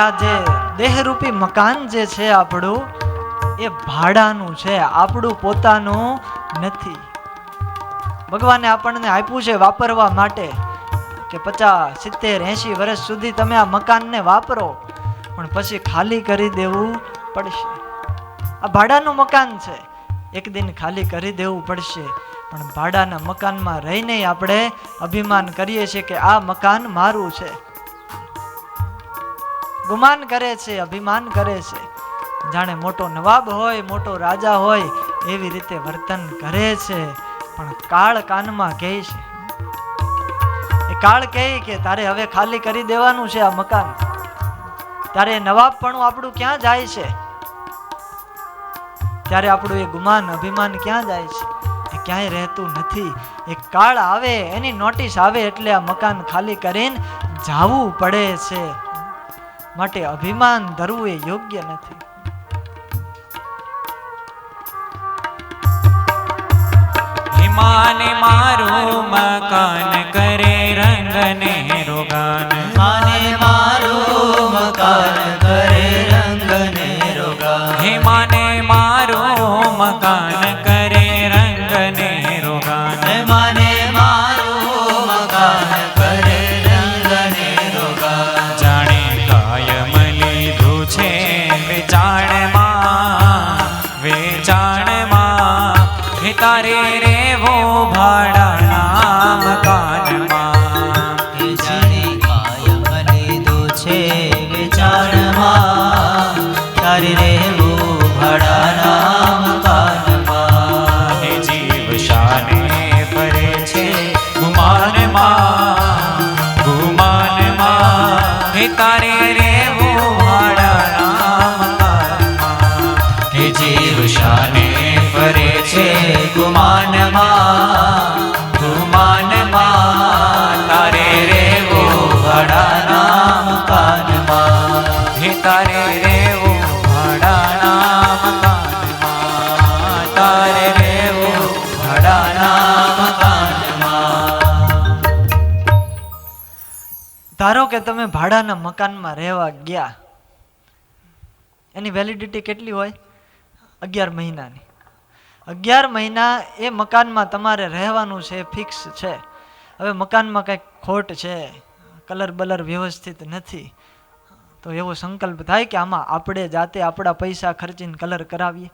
આ જે દેહરૂપી મકાન જે છે આપણું, એ ભાડાનું છે, આપણું પોતાનું નથી. ભગવાને આપણને આપ્યું છે વાપરવા માટે કે 50, 70, 80 વર્ષ સુધી તમે આ મકાનને વાપરો, પણ પછી ખાલી કરી દેવું પડશે. આ ભાડાનું મકાન છે, એક દિન ખાલી કરી દેવું પડશે. પણ ભાડાના મકાનમાં રહીને આપણે અભિમાન કરીએ છીએ કે આ મકાન મારું છે. ગુમાન કરે છે, અભિમાન કરે છે, જાણે મોટો નવાબ હોય, મોટો રાજા હોય એવી રીતે વર્તન કરે છે. પણ કાળ કાનમાં કહે છે, એ કાળ કહે કે તારે હવે ખાલી કરી દેવાનું છે આ મકાન. ત્યારે નવાબપણું આપણું ક્યાં જાય છે? ત્યારે આપણું એ ગુમાન અભિમાન ક્યાં જાય છે? એ ક્યાંય રહેતું નથી. એક કાળ આવે, એની નોટિસ આવે એટલે આ મકાન ખાલી કરીને જાવું પડે છે. માટે અભિમાન ધરવું એ યોગ્ય નથી. માને મારું મકાન કરે રંગને રોગાન, માને મારું મકાન કરે રંગને રોગાન, હે માને મારું મકાન કરે રંગને રોગાન, માને મારું મકાન કરે રંગને રોગાન. જાણે કાયમ લીધું છે વેચાણમાં, વેચાણમાં, હે તારે રેવું ભાડાના મકાનમાં. જાણે કાયમ લીધું છે વેચાણમાં, તારે રહેવું ભાડાના મકાનમાં. હે જીવ શાને ફરે છે ગુમાનમાં, ગુમાનમાં, હે તારે રેવું ભાડાના મકાનમાં. હે જીવ શાને ફરે છે ગુમાનમાં, ગુમાનમાં, તારે રહેવું ભાડાના મકાનમાં. હે તારે રેવું ભાડાના મકાનમાં, તારે રેવું ભાડાના મકાનમાં. ધારો કે તમે ભાડાના મકાનમાં રહેવા ગયા, એની વેલિડિટી કેટલી હોય? 11 મહિનાની. 11 મહિના એ મકાનમાં તમારે રહેવાનું છે, ફિક્સ છે. હવે મકાનમાં કંઈક ખોટ છે, કલર બલર વ્યવસ્થિત નથી, તો એવો સંકલ્પ થાય કે આમાં આપણે જાતે આપણા પૈસા ખર્ચીને કલર કરાવીએ.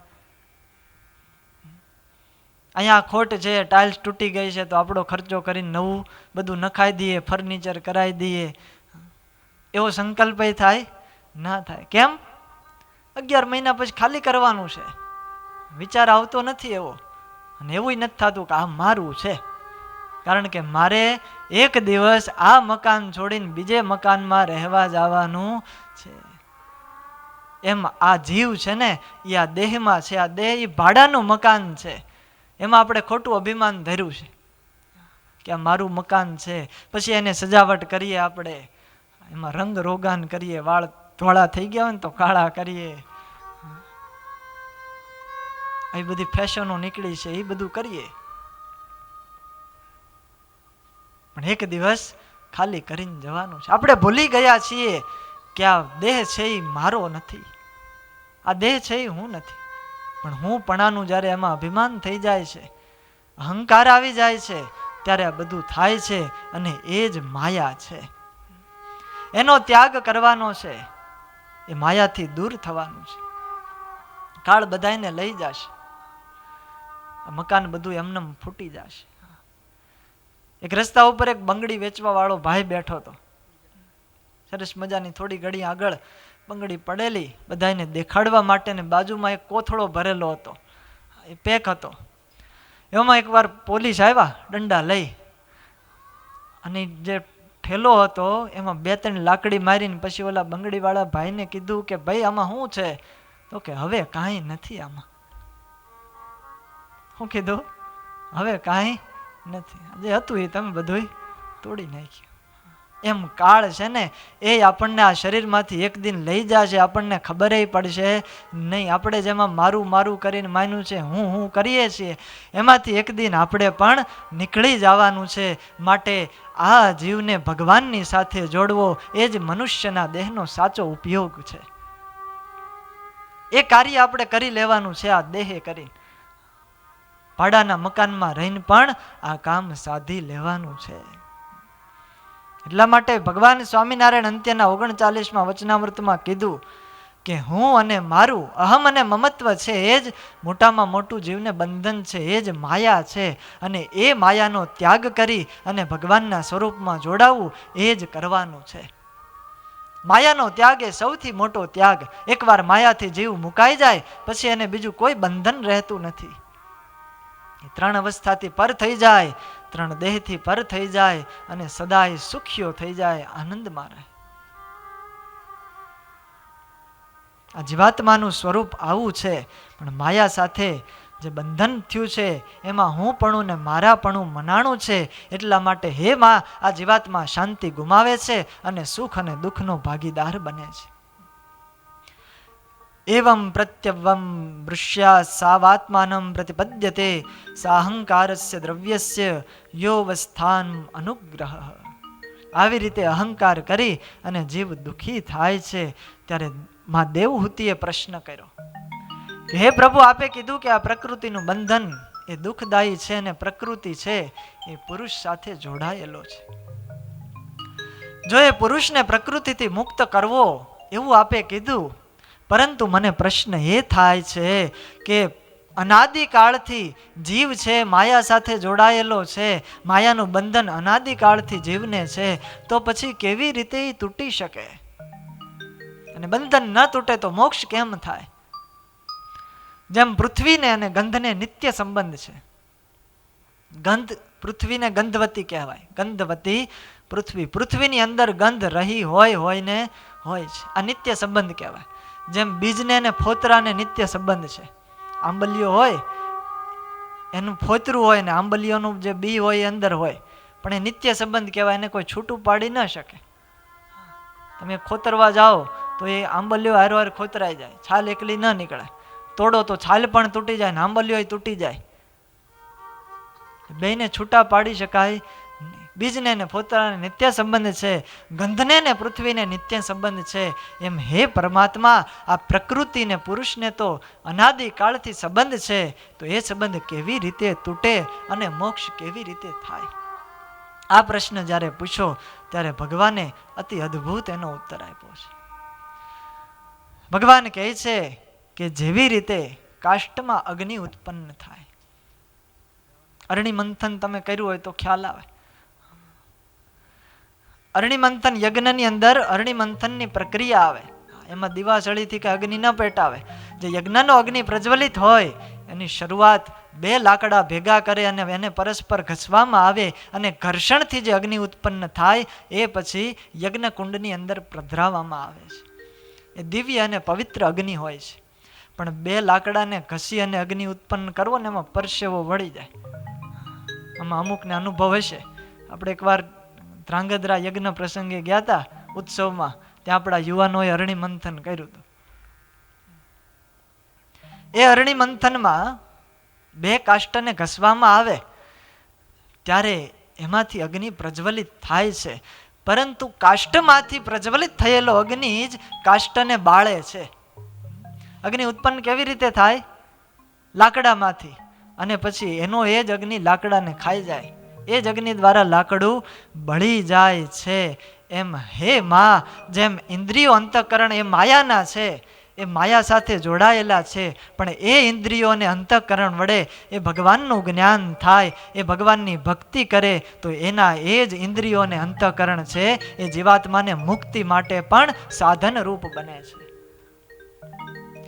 અહીંયા ખોટ છે, ટાઇલ્સ તૂટી ગઈ છે, તો આપણો ખર્ચો કરીને નવું બધું નખાઈ દઈએ, ફર્નિચર કરાવી દઈએ. એવો સંકલ્પ થાય? ના થાય. કેમ? 11 મહિના પછી ખાલી કરવાનું છે, વિચાર આવતો નથી એવો. અને એવું નથી થતું કે આ મારું છે, કારણ કે મારે એક દિવસ આ મકાન છોડીને બીજે મકાનમાં રહેવા જવાનું છે. એમ આ જીવ છે ને એ આ દેહમાં છે, આ દેહ એ ભાડાનું મકાન છે. એમાં આપણે ખોટું અભિમાન ધર્યું છે કે આ મારું મકાન છે. પછી એને સજાવટ કરીએ, આપણે એમાં રંગ રોગાન કરીએ, વાળ ધોળા થઈ ગયા હોય ને તો કાળા કરીએ, એ બધી ફેશનો નીકળી છે, એ બધું કરીએ. પણ એક દિવસ ખાલી કરીને જવાનું છે. આપણે ભૂલી ગયા છીએ કે આ દેહ છે એ મારો નથી, આ દેહ છે એ હું નથી. પણ હું પણાનું જ્યારે એમાં અભિમાન થઈ જાય છે, અહંકાર આવી જાય છે, ત્યારે આ બધું થાય છે. અને એ જ માયા છે, એનો ત્યાગ કરવાનો છે, એ માયાથી દૂર થવાનું છે. કાળ બધાને લઈ જશે, મકાન બધું એમને ફૂટી જશે. એક રસ્તા ઉપર એક બંગડી વેચવા વાળો ભાઈ બેઠો હતો. સરસ મજાની થોડી ઘડી આગળ બંગડી પડેલી, બધાને દેખાડવા માટે, ને બાજુમાં એક કોથળો ભરેલો હતો, એ પેક હતો. એમાં એકવાર પોલીસ આવ્યા દંડા લઈ, અને જે ઠેલો હતો એમાં 2-3 લાકડી મારીને પછી ઓલા બંગડી વાળા ભાઈને કીધું કે ભાઈ આમાં શું છે? તો કે હવે કાંઈ નથી આમાં. શું કીધું? હવે કાંઈ નથી, જે હતું એ તમે બધું તોડી નાખ્યું. એમ કાળ છે ને એ આપણને આ શરીરમાંથી એક દિન લઈ જશે, આપણને ખબર પડશે નહીં. આપણે જેમાં મારું મારું કરીને માન્યું છે, હું કરીએ છીએ, એમાંથી એક દિન આપણે પણ નીકળી જવાનું છે. માટે આ જીવને ભગવાનની સાથે જોડવો એ જ મનુષ્યના દેહનો સાચો ઉપયોગ છે. એ કાર્ય આપણે કરી લેવાનું છે. આ દેહે કરી ભાડાના મકાનમાં રહીને પણ આ કામ સાધી લેવાનું છે. એટલા માટે ભગવાન સ્વામિનારાયણ અંત્યના 39માં વચનામૃતમાં કીધું કે હું અને મારું, અહમ અને મમત્વ છે એ જ મોટામાં મોટું જીવને બંધન છે, એ જ માયા છે. અને એ માયાનો ત્યાગ કરી અને ભગવાનના સ્વરૂપમાં જોડાવવું એ જ કરવાનું છે. માયાનો ત્યાગ એ સૌથી મોટો ત્યાગ. એકવાર માયાથી જીવ મુકાઈ જાય પછી એને બીજું કોઈ બંધન રહેતું નથી. 3 અવસ્થાથી પર થઈ જાય, 3 દેહથી પર થઈ જાય અને સદાય સુખ્યો થઈ જાય, આનંદમાં રહે. આ જીવાત્માનું સ્વરૂપ આવું છે. પણ માયા સાથે જે બંધન થયું છે એમાં હું પણ ને મારાપણું મનાણું છે. એટલા માટે હે માં, આ જીવાત્મા શાંતિ ગુમાવે છે અને સુખ અને દુઃખનો ભાગીદાર બને છે. એવં પ્રત્યવમ વૃષ્યા સાવાત્માનમ પ્રતિપદ્યતે સાહંકારસ્ય દ્રવ્યસ્ય યોવસ્થાન અનુગ્રહ. આવી રીતે અહંકાર કરી અને જીવ દુઃખી થાય છે. ત્યારે માં દેવહૂતિએ પ્રશ્ન કર્યો, હે પ્રભુ, આપે કીધું કે આ પ્રકૃતિનું બંધન એ દુઃખદાયી છે અને પ્રકૃતિ છે એ પુરુષ સાથે જોડાયેલો છે. જો એ પુરુષને પ્રકૃતિથી મુક્ત કરવો એવું આપે કીધું, પરંતુ મને પ્રશ્ન એ થાય છે કે અનાદિકાળથી જીવ છે માયા સાથે જોડાયેલો છે, માયાનું બંધન અનાદિકાળથી જીવને છે, તો પછી કેવી રીતે એ તૂટી શકે? અને બંધન ન તૂટે તો મોક્ષ કેમ થાય? જેમ પૃથ્વીને અને ગંધને નિત્ય સંબંધ છે. ગંધ, પૃથ્વીને ગંધવતી કહેવાય, ગંધવતી પૃથ્વી. પૃથ્વીની અંદર ગંધ રહી હોય ને હોય છે. આ નિત્ય સંબંધ કહેવાય. જેમ બીજને અને ફોતરાને નિત્ય સંબંધ છે. આંબલીઓ હોય એનું ફોતરું હોય ને આંબલીઓનું જે બી હોય એ અંદર હોય, પણ એ નિત્ય સંબંધ કહેવાય. એને કોઈ છૂટું પાડી ન શકે. તમે ખોતરવા જાઓ તો એ આંબલીઓ હારવાર ખોતરાઈ જાય, છાલ એકલી ન નીકળે. તોડો તો છાલ પણ તૂટી જાય ને આંબલીઓ તૂટી જાય. બેને છૂટા પાડી શકાય. બીજને ને ફોતરાને નિત્ય સંબંધ છે, ગંધને ને પૃથ્વીને નિત્ય સંબંધ છે. એમ હે પરમાત્મા, આ પ્રકૃતિ ને પુરુષને તો અનાદિકાળથી સંબંધ છે, તો એ સંબંધ કેવી રીતે તૂટે અને મોક્ષ કેવી રીતે થાય? આ પ્રશ્ન જ્યારે પૂછ્યો ત્યારે ભગવાને અતિ અદ્ભુત એનો ઉત્તર આપ્યો છે. ભગવાન કહે છે કે જેવી રીતે કાષ્ટમાં અગ્નિ ઉત્પન્ન થાય, અરણી મંથન તમે કર્યું હોય તો ખ્યાલ આવે. અરણી મંથન યજ્ઞની અંદર અરણી મંથનની પ્રક્રિયા આવે. એમાં દિવાસળીથી કે અગ્નિ ન પેટાવે. જે યજ્ઞનો અગ્નિ પ્રજ્વલિત હોય એની શરૂઆત 2 લાકડા ભેગા કરે અને એને પરસ્પર ઘસવામાં આવે અને ઘર્ષણથી જે અગ્નિ ઉત્પન્ન થાય એ પછી યજ્ઞ કુંડની અંદર પ્રધરાવવામાં આવે છે. એ દિવ્ય અને પવિત્ર અગ્નિ હોય છે. પણ 2 લાકડાને ઘસી અને અગ્નિ ઉત્પન્ન કરવો ને એમાં પરસેવો વળી જાય. આમાં અમુકને અનુભવ હશે. આપણે એકવાર ધ્રાંગધ્રા યજ્ઞ પ્રસંગે ગયા હતા ઉત્સવમાં, ત્યાં આપણા યુવાનોએ અરણી મંથન કર્યું હતું. એ અરણી મંથનમાં 2 કાષ્ટને ઘસવામાં આવે ત્યારે એમાંથી અગ્નિ પ્રજ્વલિત થાય છે. પરંતુ કાષ્ટમાંથી પ્રજ્વલિત થયેલો અગ્નિ જ કાષ્ટને બાળે છે. અગ્નિ ઉત્પન્ન કેવી રીતે થાય? લાકડામાંથી. અને પછી એનો એ જ અગ્નિ લાકડાને ખાઈ જાય. એ જ અગ્નિ દ્વારા લાકડું બળી જાય છે. એમ હે માં, જેમ ઇન્દ્રિયો અંતઃકરણ એ માયાના છે, એ માયા સાથે જોડાયેલા છે, પણ એ ઇન્દ્રિયો અને અંતઃકરણ વડે એ ભગવાનનું જ્ઞાન થાય, એ ભગવાનની ભક્તિ કરે તો એના એ જ ઇન્દ્રિયો અને અંતઃકરણ છે એ જીવાત્માને મુક્તિ માટે પણ સાધન રૂપ બને છે.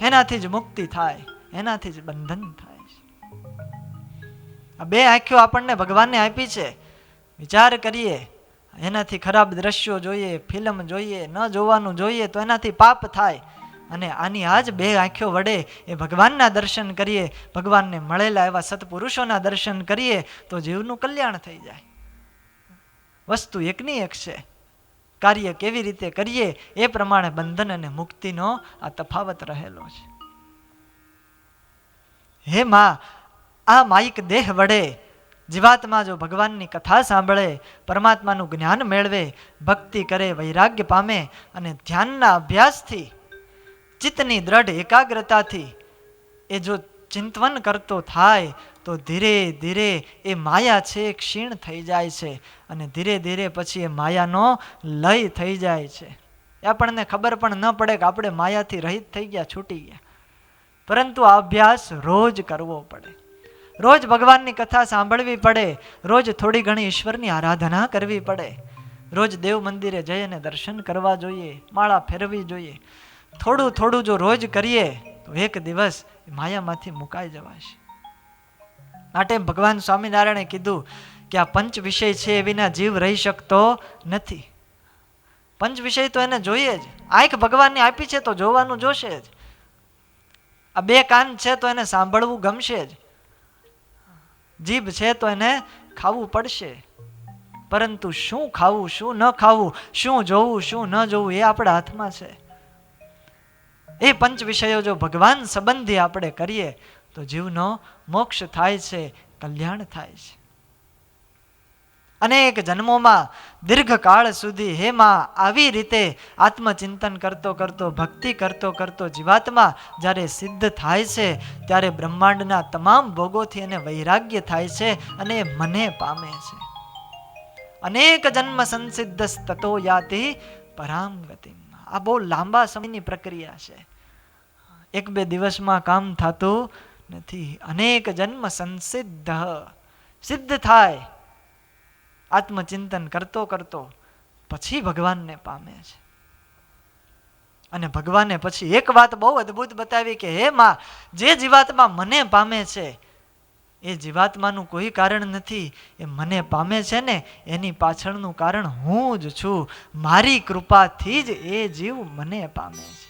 એનાથી જ મુક્તિ થાય, એનાથી જ બંધન થાય. આ 2 આંખો આપણને ભગવાનને આપી છે. વિચાર કરીએ, એનાથી ખરાબ દ્રશ્યો જોઈએ, ફિલ્મ જોઈએ, ન જોવાનું જોઈએ તો એનાથી પાપ થાય. અને આની આ જ 2 આંખો વડે એ ભગવાનના દર્શન કરીએ, ભગવાનને મળેલા એવા સત્પુરુષોના દર્શન કરીએ તો જીવનું કલ્યાણ થઈ જાય. વસ્તુ એકની એક છે. કાર્ય કેવી રીતે કરીએ એ પ્રમાણે બંધન અને મુક્તિનો આ તફાવત રહેલો છે. હે માં, આ માયિક દેહ વડે જીવાત્મા જો ભગવાનની કથા સાંભળે, પરમાત્માનું જ્ઞાન મેળવે, ભક્તિ કરે, વૈરાગ્ય પામે અને ધ્યાનના અભ્યાસથી, ચિત્તની દ્રઢ એકાગ્રતાથી એ જો ચિંતન કરતો થાય તો ધીરે ધીરે એ માયા છે ક્ષીણ થઈ જાય છે અને ધીરે ધીરે પછી એ માયાનો લય થઈ જાય છે. એ આપણને ખબર પણ ન પડે કે આપણે માયાથી રહિત થઈ ગયા, છૂટી ગયા. પરંતુ આ અભ્યાસ રોજ કરવો પડે, રોજ ભગવાનની કથા સાંભળવી પડે, રોજ થોડી ઘણી ઈશ્વરની આરાધના કરવી પડે, રોજ દેવ મંદિરે જઈ અને દર્શન કરવા જોઈએ, માળા ફેરવી જોઈએ. થોડું થોડું જો રોજ કરીએ તો એક દિવસ માયામાંથી મુકાઈ જવાશે. માટે ભગવાન સ્વામિનારાયણે કીધું કે આ પંચ વિષય છે એ વિના જીવ રહી શકતો નથી. પંચ વિષય તો એને જોઈએ જ. આંખ ભગવાનની આપી છે તો જોવાનું જોશે જ. આ બે કાન છે તો એને સાંભળવું ગમશે જ. જીભ છે તો એને ખાવું પડશે. પરંતુ શું ખાવું, શું ન ખાવું, શું જોવું, શું ન જોવું એ આપણા હાથમાં છે. એ પંચ વિષયો જો ભગવાન સંબંધી આપણે કરીએ તો જીવનો મોક્ષ થાય છે, કલ્યાણ થાય છે. અનેક જન્મોમાં દીર્ઘકાળ સુધી હે માં આવી રીતે આત્મચિંતન કરતો કરતો, ભક્તિ કરતો કરતો જીવાત્મા જ્યારે સિદ્ધ થાય છે ત્યારે બ્રહ્માંડના તમામ ભોગોથી એને વૈરાગ્ય થાય છે અને મને પામે છે. અનેક જન્મ સંસિદ્ધ તતો યાતિ પરામ ગતિમ. આ બહુ લાંબા સમયની પ્રક્રિયા છે. એક બે દિવસમાં કામ થતું નથી. અનેક જન્મ સંસિદ્ધ, સિદ્ધ થાય આત્મચિંતન કરતો કરતો, પછી ભગવાનને પામે છે. અને ભગવાને પછી એક વાત બહુ અદ્ભુત બતાવી કે હે માં, જે જીવાત્મા મને પામે છે એ જીવાત્માનું કોઈ કારણ નથી. એ મને પામે છે ને એની પાછળનું કારણ હું જ છું. મારી કૃપાથી જ એ જીવ મને પામે છે.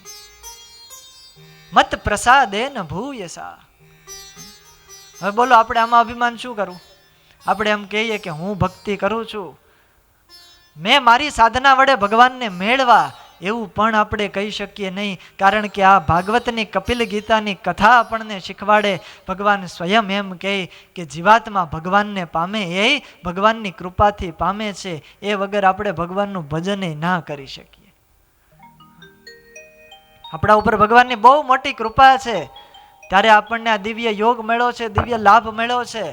મત પ્રસાદે ન ભૂયસા. હવે બોલો, આપણે આમાં અભિમાન શું કરવું? આપણે એમ કહીએ કે હું ભક્તિ કરું છું, મેં મારી સાધના વડે ભગવાનને મેળવા, એવું પણ આપણે કહી શકીએ નહીં. કારણ કે આ ભાગવતની કપિલ ગીતાની કથા આપણને શીખવાડે. ભગવાન સ્વયં એમ કહે કે જીવાત્મા ભગવાનને પામે એ ભગવાનની કૃપાથી પામે છે. એ વગર આપણે ભગવાનનું ભજન ના કરી શકીએ. આપણા ઉપર ભગવાનની બહુ મોટી કૃપા છે, ત્યારે આપણને આ દિવ્ય યોગ મળ્યો છે, દિવ્ય લાભ મળ્યો છે,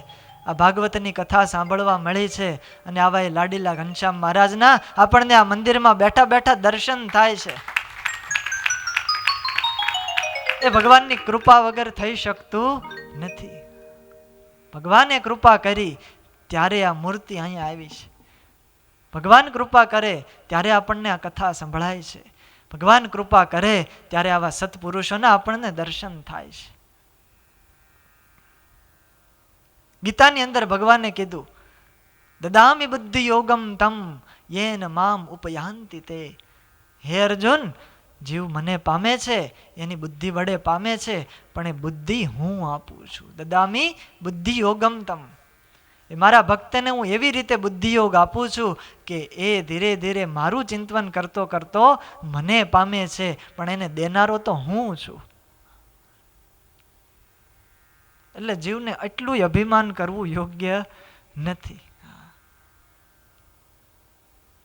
આ ભાગવતની કથા સાંભળવા મળી છે. અને આવા એ લાડીલા ઘનશ્યામ મહારાજના આપણને આ મંદિરમાં બેઠા બેઠા દર્શન થાય છે. એ ભગવાનની કૃપા વગર થઈ શકતું નથી. ભગવાને કૃપા કરી ત્યારે આ મૂર્તિ અહીંયા આવી છે. ભગવાન કૃપા કરે ત્યારે આપણને આ કથા સંભળાય છે. ભગવાન કૃપા કરે ત્યારે આવા સત્પુરુષોના આપણને દર્શન થાય છે. ગીતાની અંદર ભગવાને કીધું, દદામિ બુદ્ધિ યોગમ તમ યેન મામ ઉપયાંતિ તે. હે અર્જુન, જીવ મને પામે છે, એની બુદ્ધિ વડે પામે છે, પણ એ બુદ્ધિ હું આપું છું. દદામિ બુદ્ધિ યોગમ તમ. એ મારા ભક્તને હું એવી રીતે બુદ્ધિયોગ આપું છું કે એ ધીરે ધીરે મારું ચિંતન કરતો કરતો મને પામે છે, પણ એને દેનારો તો હું છું. એટલે જીવને એટલું અભિમાન કરવું યોગ્ય નથી.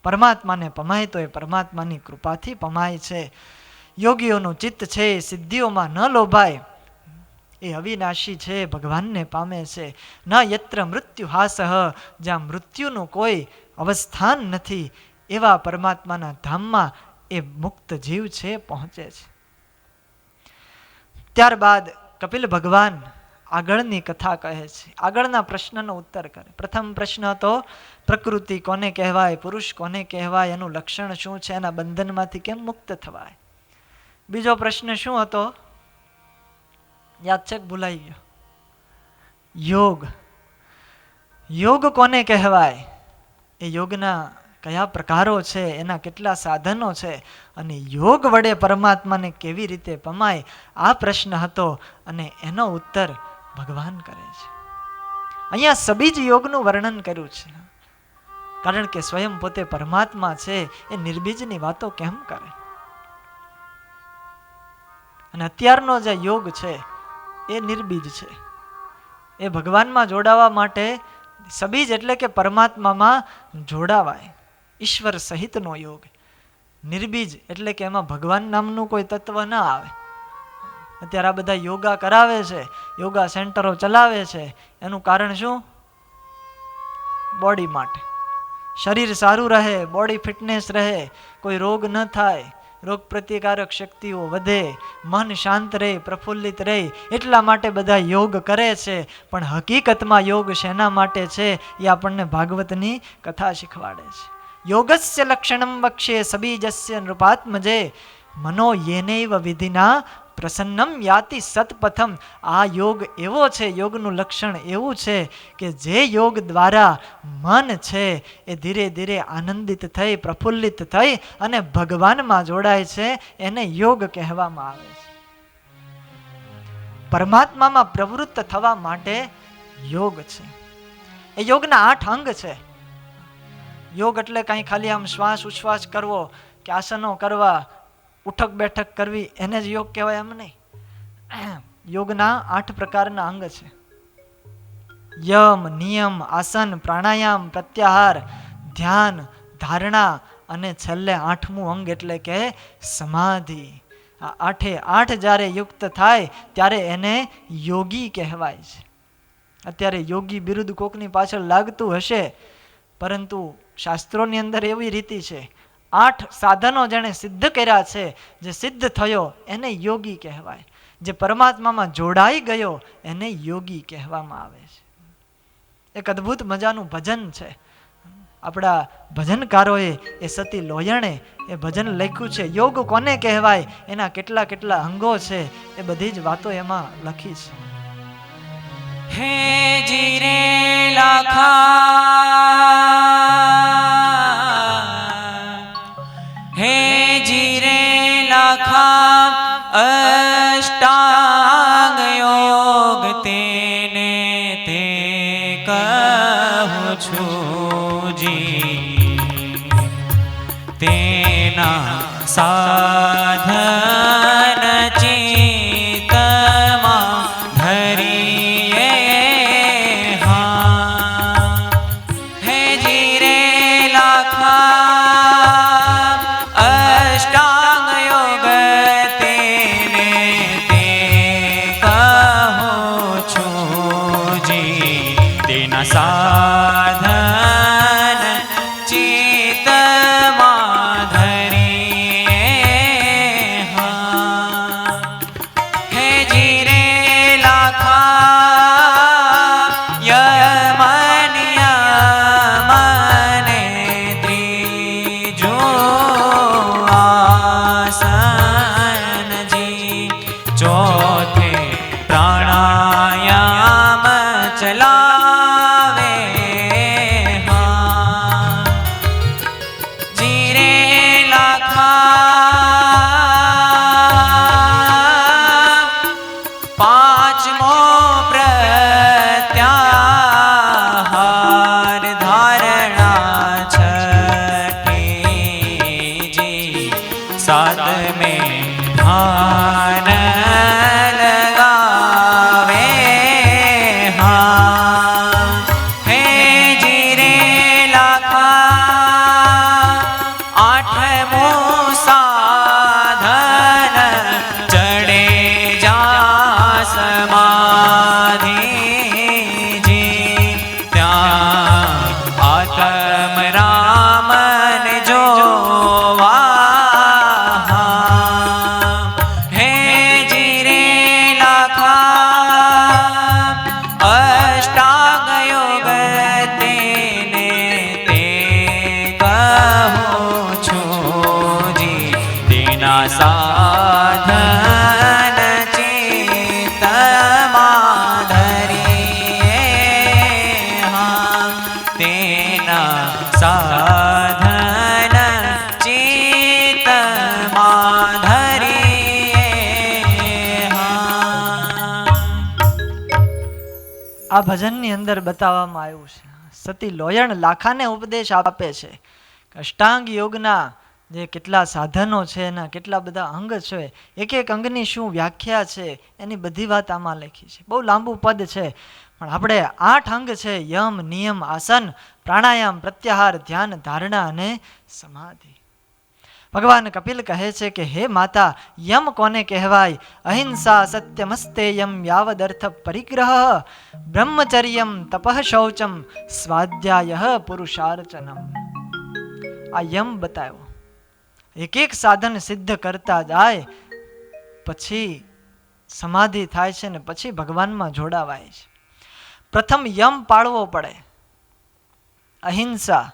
પરમાત્માને પમાય તો એ પરમાત્માની કૃપાથી પમાય છે. યોગીઓનું ચિત્ત છે સિદ્ધિઓમાં ન લોભાય, એ અવિનાશી છે, ભગવાનને પામે છે. ન યત્ર મૃત્યુ હાસહ, જ્યાં મૃત્યુનું કોઈ અવસ્થાન નથી, એવા પરમાત્માના ધામમાં એ મુક્ત જીવ છે પહોંચે છે. ત્યારબાદ કપિલ ભગવાન આગળની કથા કહે છે. આગળના પ્રશ્નનો ઉત્તર કરે. પ્રથમ પ્રશ્ન હતો પ્રકૃતિ કોને કહેવાય, પુરુષ કોને કહેવાય, એનું લક્ષણ શું છે, એના બંધનમાંથી કેમ મુક્ત થવાય. બીજો પ્રશ્ન શું હતો? યાદ છે કે ભૂલાઈ ગયો? યોગ. યોગ કોને કહેવાય, એ યોગના કયા પ્રકારો છે, એના કેટલા સાધનો છે, અને યોગ વડે પરમાત્માને કેવી રીતે પમાય, આ પ્રશ્ન હતો. અને એનો ઉત્તર ભગવાન કરે છે. અહીંયા સબીજ યોગનું વર્ણન કર્યું છે. કારણ કે સ્વયં પોતે પરમાત્મા છે, એ નિર્બીજની વાતો કેમ કરે? અને અત્યારનો જે યોગ છે એ નિર્બીજ છે. એ ભગવાનમાં જોડાવા માટે સબીજ એટલે કે પરમાત્મામાં જોડાવાય, ઈશ્વર સહિતનો યોગ. નિર્બીજ એટલે કે એમાં ભગવાન નામનું કોઈ તત્વ ના આવે. અત્યારે આ બધા યોગા કરાવે છે, યોગા સેન્ટરો ચલાવે છે, એનું કારણ શું? બોડી માટે. શરીર સારું રહે, બોડી ફિટનેસ રહે, કોઈ રોગ ન થાય, રોગ પ્રતિકારક શક્તિઓ વધે, મન શાંત રહે, પ્રફુલ્લિત રહે, એટલા માટે બધા યોગ કરે છે. પણ હકીકતમાં યોગ શેના માટે છે એ આપણને ભાગવતની કથા શીખવાડે છે. યોગસ્ય લક્ષણમ વક્ષ્યે સબીજસ્ય નૃપાત્મજે મનો યેનૈવ વિધિના પ્રસન્નમ યાતિ સતપથમ. આ યોગ એવો છે, યોગનું લક્ષણ એવું છે કે જે યોગ દ્વારા મન છે એ ધીરે ધીરે આનંદિત થઈ, પ્રફુલ્લિત થઈ અને ભગવાનમાં જોડાય છે, એને યોગ કહેવામાં આવે છે. પરમાત્મામાં પ્રવૃત્ત થવા માટે યોગ છે. એ યોગના 8 અંગ છે. યોગ એટલે કાંઈ ખાલી આમ શ્વાસ ઉચ્છ્વાસ કરવો કે આસનો કરવા, ઉઠક બેઠક કરવી, એને જ યોગ કહેવાય એમ નહીં. યોગના 8 પ્રકારના અંગ છે. યમ, નિયમ, આસન, પ્રાણાયામ, પ્રત્યાહાર, ધ્યાન, ધારણા અને છેલ્લે 8મું અંગ એટલે કે સમાધિ. આ 8 જ્યારે યુક્ત થાય ત્યારે એને યોગી કહેવાય છે. અત્યારે યોગી બિરુદ કોકની પાછળ લાગતું હશે, પરંતુ શાસ્ત્રોની અંદર એવી રીતિ છે, 8 સાધનો જેણે સિદ્ધ કર્યા છે, જે સિદ્ધ થયો એને યોગી કહેવાય. જે પરમાત્મામાં જોડાઈ ગયો એને યોગી કહેવામાં આવે છે. એક અદ્ભુત મજાનું ભજન છે. આપણા ભજનકારોએ એ સતી લોયણે એ ભજન લખ્યું છે. યોગ કોને કહેવાય, એના કેટલા કેટલા અંગો છે, એ બધી જ વાતો એમાં લખી છે. હે જીરે લાખા, હે જીરે લાખા અષ્ટાંગ યોગ તેને તે કહું છું જી. તેના સાધન ચિત્તમાં ધરીએ હા. હે જીરે લાખા અષ્ટાંગ યોગ તેને તે કહું છું જી. તેના સાધન ચિત્તમાં ધરીએ હા. હે જીરે લાખા યમન યમને ત્રીજું આસન જી. ચોથે પ્રાણાયામ ચલાવે હા. જીરે લાખા પાંચમો પ્રત્યાહાર ધારણા છઠ્ઠી જી. સાતમે ધ્યાન લગાવે હા. હે જીરે લાખા આઠમું સાધન ચડે જા સમાધિ જી. ત્યાં આત્મ રામન જોવા હા. હે જીરે લાખા અષ્ટાંગ યોગ તેને તે કહું છું જી. તેના સાધન ચિત્તમાં ધરીએ હા. તેના સાધન ચિત્તમાં ધરીએ હા. આ ભજનની અંદર બતાવવામાં આવ્યું છે સતી લોયણ લાખાને ઉપદેશ આપે છે. અષ્ટાંગ યોગના જે કેટલા સાધનો છે, એના કેટલા બધા અંગ છે, એક એક અંગની શું વ્યાખ્યા છે, એની બધી વાત આમાં લખી છે. બહુ લાંબુ પદ છે, પણ આપણે 8 અંગ છે: યમ, નિયમ, આસન, પ્રાણાયામ, પ્રત્યાહાર, ધ્યાન, ધારણા અને સમાધિ. ભગવાન કપિલ કહે છે કે હે માતા, યમ કોને કહેવાય? અહિંસા સત્યમસ્તેયમ યાવદર્થ પરિગ્રહ બ્રહ્મચર્યમ તપઃ શૌચમ સ્વાધ્યાય પુરુષાર્ચનમ. આ યમ બતાવ્યો. એક એક સાધન સિદ્ધ કરતા જાય પછી સમાધિ થાય છે ને પછી ભગવાનમાં જોડાવાય છે. પ્રથમ યમ પાળવો પડે. અહિંસા,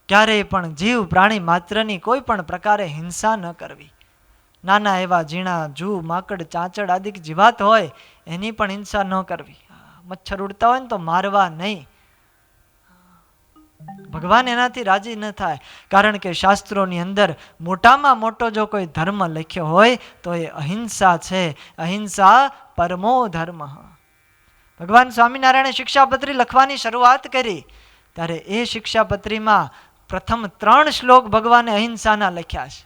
ક્યારેય પણ જીવ પ્રાણી માત્રની કોઈ પણ પ્રકારે હિંસા ન કરવી. નાના એવા ઝીણા જૂ, માકડ, ચાંચડ આદિ જીવાત હોય એની પણ હિંસા ન કરવી. મચ્છર ઉડતા હોય ને તો મારવા નહીં. ભગવાન એનાથી રાજી ન થાય, કારણ કે શાસ્ત્રોની અંદર મોટામાં મોટો જો કોઈ ધર્મ લખ્યો હોય તો એ અહિંસા છે. અહિંસા પરમો ધર્મ. ભગવાન સ્વામિનારાયણે શિક્ષાપત્રી લખવાની શરૂઆત કરી ત્યારે એ શિક્ષાપત્રીમાં પ્રથમ 3 શ્લોક ભગવાને અહિંસાના લખ્યા છે.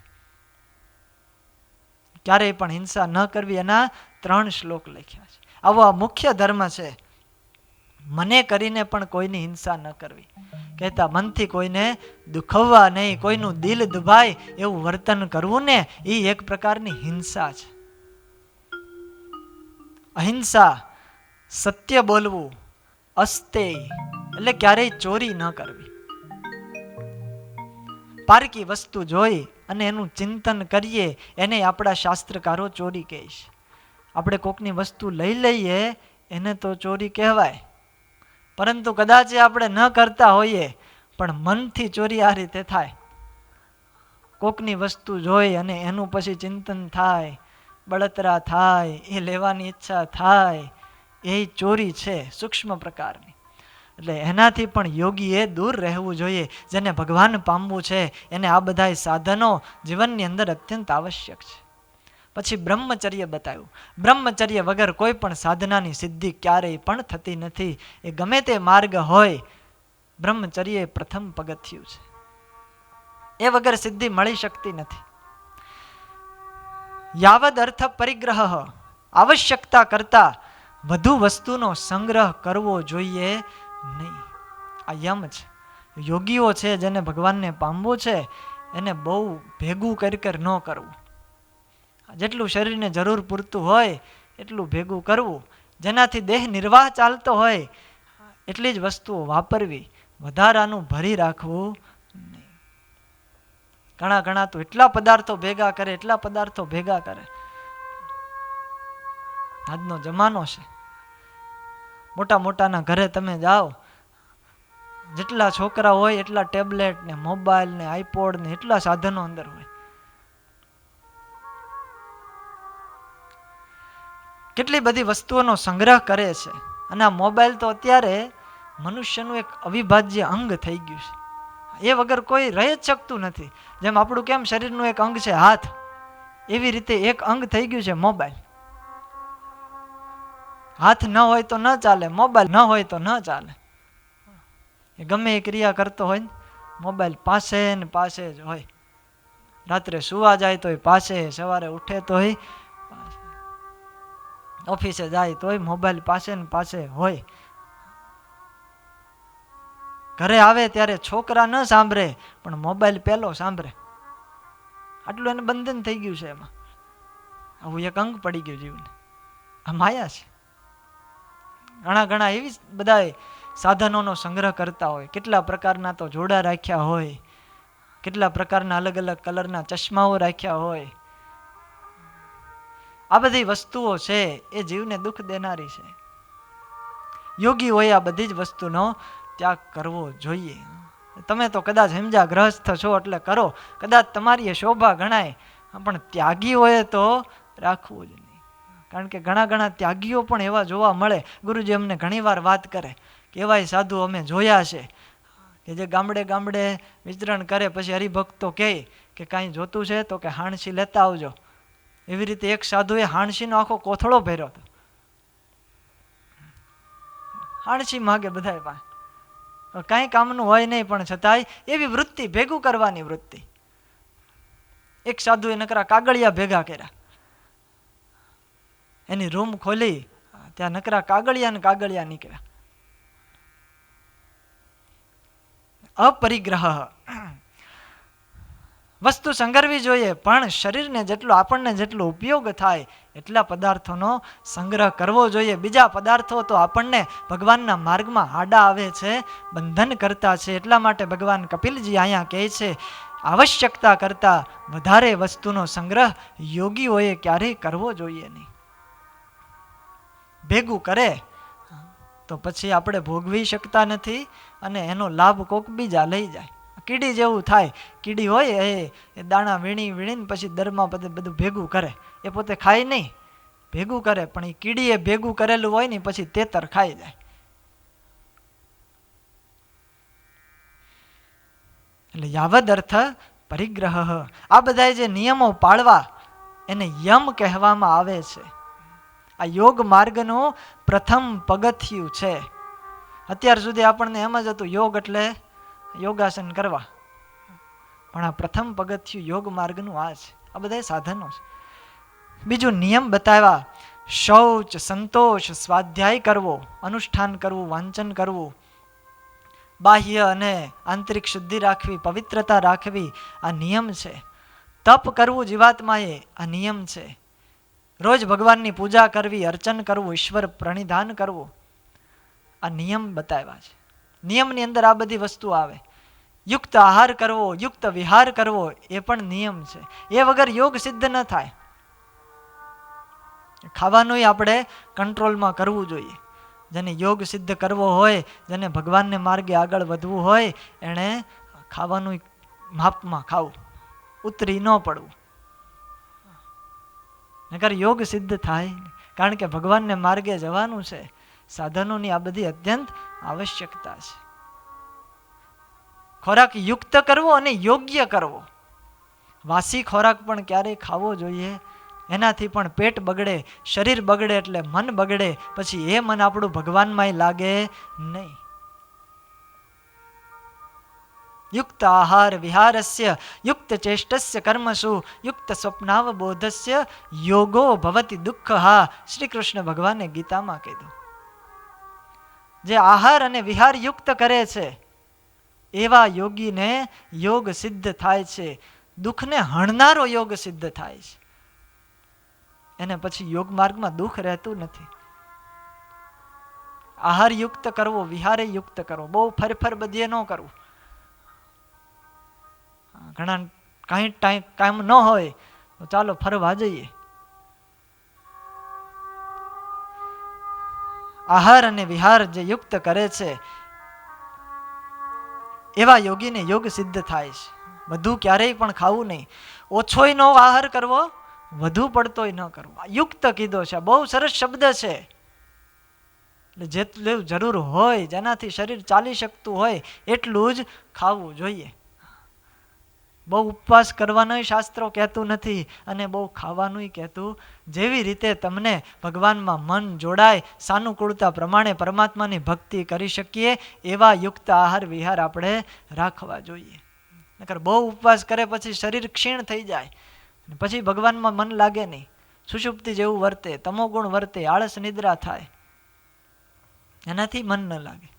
ક્યારેય પણ હિંસા ન કરવી એના 3 શ્લોક લખ્યા છે. આવો આ મુખ્ય ધર્મ છે. મને કરીને પણ કોઈની હિંસા ન કરવી. કહેતા મનથી કોઈને દુખવવા નહીં, કોઈનું દિલ દુભાય એવું વર્તન કરવું ને એ એક પ્રકારની હિંસા છે. અહિંસા, સત્ય બોલવું, અસ્તેય એટલે ક્યારેય ચોરી ન કરવી. પારકી વસ્તુ જોઈ અને એનું ચિંતન કરીએ એને આપણા શાસ્ત્રકારો ચોરી કહે છે. આપણે કોકની વસ્તુ લઈ લઈએ એને તો ચોરી કહેવાય, પરંતુ કદાચ આપણે ન કરતા હોઈએ પણ મનથી ચોરી આ રીતે થાય. કોકની વસ્તુ જોઈ અને એનું પછી ચિંતન થાય, બળતરા થાય, એ લેવાની ઈચ્છા થાય, એ ચોરી છે સૂક્ષ્મ પ્રકારની. એટલે એનાથી પણ યોગીએ દૂર રહેવું જોઈએ. જેને ભગવાન પામવું છે એને આ બધા સાધનો જીવનની અંદર અત્યંત આવશ્યક છે. પછી બ્રહ્મચર્ય બતાવ્યું. બ્રહ્મચર્ય વગર કોઈ પણ સાધનાની સિદ્ધિ ક્યારેય પણ થતી નથી. એ ગમે તે માર્ગ હોય, બ્રહ્મચર્ય એ પ્રથમ પગથિયું છે. એ વગર સિદ્ધિ મળી શકતી નથી. યાવદ અર્થ પરિગ્રહ, આવશ્યકતા કરતા વધુ વસ્તુનો સંગ્રહ કરવો જોઈએ નહીં. આ યમ છે. યોગીઓ છે જેને ભગવાનને પામવું છે એને બહુ ભેગું કરી ન કરવું. જેટલું શરીરને જરૂર પૂરતું હોય એટલું ભેગું કરવું. જેનાથી દેહ નિર્વાહ ચાલતો હોય એટલી જ વસ્તુઓ વાપરવી, વધારાનું ભરી રાખવું નહીં. ઘણા તો એટલા પદાર્થો ભેગા કરે, એટલા પદાર્થો ભેગા કરે. આજનો જમાનો છે. મોટા મોટાના ઘરે તમે જાઓ, જેટલા છોકરા હોય એટલા ટેબ્લેટ ને મોબાઈલ ને આઈપોડ ને એટલા સાધનો અંદર હોય. કેટલી બધી વસ્તુઓનો સંગ્રહ કરે છે. અને આ મોબાઈલ તો અત્યારે મનુષ્યનું એક અવિભાજ્ય અંગ થઈ ગયું છે. એ વગર કોઈ રહી જ શકતું નથી. જેમ આપણું કેમ શરીરનું એક અંગ છે હાથ, એવી રીતે એક અંગ થઈ ગયું છે મોબાઈલ. હાથ ન હોય તો ન ચાલે, મોબાઈલ ન હોય તો ન ચાલે. એ ગમે એ ક્રિયા કરતો હોય મોબાઈલ પાસે ને પાસે જ હોય. રાત્રે સુવા જાય તોય પાસે, સવારે ઉઠે તોય પાસે, ઓફિસે જાય તોય મોબાઈલ પાસે ને પાસે હોય. ઘરે આવે ત્યારે છોકરા ન સાંભળે પણ મોબાઈલ પેલો સાંભળે. આટલું એને બંધન થઈ ગયું છે એમાં. આવું એક અંગ પડી ગયું જીવને. આ માયા છે. ઘણા એવી બધા સાધનોનો સંગ્રહ કરતા હોય. કેટલા પ્રકારના તો જોડા રાખ્યા હોય, કેટલા પ્રકારના અલગ અલગ કલરના ચશ્માઓ રાખ્યા હોય. આ બધી વસ્તુઓ છે એ જીવને દુઃખ દેનારી છે. યોગીઓએ આ બધી જ વસ્તુનો ત્યાગ કરવો જોઈએ. તમે તો કદાચ સમજ્યા ગ્રહસ્થ છો એટલે કરો, કદાચ તમારી એ શોભા ગણાય, પણ ત્યાગીઓએ તો રાખવું જ નહીં. કારણ કે ઘણા ત્યાગીઓ પણ એવા જોવા મળે. ગુરુજી અમને ઘણીવાર વાત કરે કે એવાય સાધુ અમે જોયા છે કે જે ગામડે વિચરણ કરે, પછી હરિભક્તો કહે કે કાંઈ જોતું છે તો કે હાણસી લેતા આવજો. એવી રીતે એક સાધુએ હાણસીનો આખો કોથળો ભર્યો હતો. હાણસી માગે બધા પાસે. કાંઈ કામનું હોય નહીં, પણ છતાંય એવી વૃત્તિ, ભેગું કરવાની વૃત્તિ. એક સાધુએ નકરા કાગળિયા ભેગા કર્યા, એની રૂમ ખોલી, ત્યાં નકરા કાગળિયા ને કાગળિયા નીકળ્યા. અપરિગ્રહ, વસ્તુ સંગ્રહવી જોઈએ, પણ શરીરને જેટલો, આપણને જેટલો ઉપયોગ થાય એટલા પદાર્થોનો સંગ્રહ કરવો જોઈએ. બીજા પદાર્થો તો આપણને ભગવાનના માર્ગમાં આડા આવે છે, બંધન કરતા છે. એટલા માટે ભગવાન કપિલજી અહીંયા કહે છે, આવશ્યકતા કરતા વધારે વસ્તુનો સંગ્રહ યોગીઓએ ક્યારેય કરવો જોઈએ નહીં. ભેગું કરે તો પછી આપણે ભોગવી શકતા નથી, અને એનો લાભ કોક બીજા લઈ જાય. કીડી જેવું થાય. કીડી હોય એ દાણા વીણી વીણીને પછી દરમાં બધું ભેગું કરે, એ પોતે ખાય નહીં, ભેગું કરે, પણ એ કીડીએ ભેગું કરેલું હોય ને પછી તેતર ખાઈ જાય. એટલે યાવદ અર્થ પરિગ્રહ. આ બધા જે નિયમો પાળવા એને યમ કહેવામાં આવે છે. આ યોગ માર્ગનું પ્રથમ પગથિયું છે. અત્યાર સુધી આપણને એમ જ હતું યોગ એટલે યોગાસન કરવા, પણ આ પ્રથમ પગથિયું યોગ માર્ગનું આ છે. આ બધા સાધનો છે. બીજું નિયમ બતાવ્યા, શૌચ, સંતોષ, સ્વાધ્યાય કરવો, અનુષ્ઠાન કરવું, વાંચન કરવું, બાહ્ય અને આંતરિક શુદ્ધિ રાખવી, પવિત્રતા રાખવી, આ નિયમ છે. તપ કરવું જીવાત્માએ, આ નિયમ છે. રોજ ભગવાનની પૂજા કરવી, અર્ચન કરવું, ઈશ્વર પ્રણિધાન કરવું, આ નિયમ બતાવ્યા છે. નિયમની અંદર આ બધી વસ્તુ આવે. યુક્ત આહાર કરવો, યુક્ત વિહાર કરવો, એ પણ નિયમ છે. એ વગર યોગ સિદ્ધ ન થાય. ખાવાનું આપણે કંટ્રોલમાં કરવું જોઈએ. જેને યોગ સિદ્ધ કરવો હોય, જેને ભગવાનને માર્ગે આગળ વધવું હોય, એણે ખાવાનું માપમાં ખાવું, ઉતરી ન પડવું. નકર યોગ સિદ્ધ થાય, કારણ કે ભગવાનને માર્ગે જવાનું છે. સાધનોની આ બધી અત્યંત આવશ્યકતા છે. ખોરાક યુક્ત કરવો અને યોગ્ય કરવો. વાસી ખોરાક પણ ક્યારેય ખાવો જોઈએ, એનાથી પણ પેટ બગડે, શરીર બગડે, એટલે મન બગડે, પછી એ મન આપણું ભગવાનમાંય લાગે નહીં. યુક્ત આહાર વિહારસ્ય યુક્ત ચેષ્ટસ્ય કર્મસુ યુક્ત સ્વપ્નાવબોધસ્ય યોગો ભવતિ દુઃખ. શ્રી કૃષ્ણ ભગવાને ગીતામાં કીધું. જે આહાર અને વિહાર યુક્ત કરે છે એવા યોગીને યોગ સિદ્ધ થાય છે. દુઃખને હણનારો યોગ સિદ્ધ થાય છે. એને પછી યોગ માર્ગમાં દુઃખ રહેતું નથી. આહાર યુક્ત કરવો, વિહારે યુક્ત કરવો, બહુ ફરફર બધીએ ન કરવું. ઘણા કાંઈ કામ ન હોય તો ચાલો ફરવા જઈએ. આહાર અને વિહાર જે યુક્ત કરે છે એવા યોગીને યોગ સિદ્ધ થાય છે. વધુ ક્યારેય પણ ખાવું નહીં. ઓછોય નો આહાર કરવો, વધુ પડતોય ન કરવો. યુક્ત કીધો છે. બહુ સરસ શબ્દ છે. એટલે જેટલું જરૂર હોય, જેનાથી શરીર ચાલી શકતું હોય એટલું જ ખાવું જોઈએ. બહુ ઉપવાસ કરવાનો શાસ્ત્રો કહેતું નથી, અને બહુ ખાવાનું કહેતું. જેવી રીતે તમને ભગવાનમાં મન જોડાય, સાનુકૂળતા પ્રમાણે પરમાત્માની ભક્તિ કરી શકીએ એવા યુક્ત આહાર વિહાર આપણે રાખવા જોઈએ. નકર બહુ ઉપવાસ કરે પછી શરીર ક્ષીણ થઈ જાય, પછી ભગવાનમાં મન લાગે નહીં. સુષુપ્તિ જેવું વર્તે, તમોગુણ વર્તે, આળસ નિદ્રા થાય, એનાથી મન ન લાગે.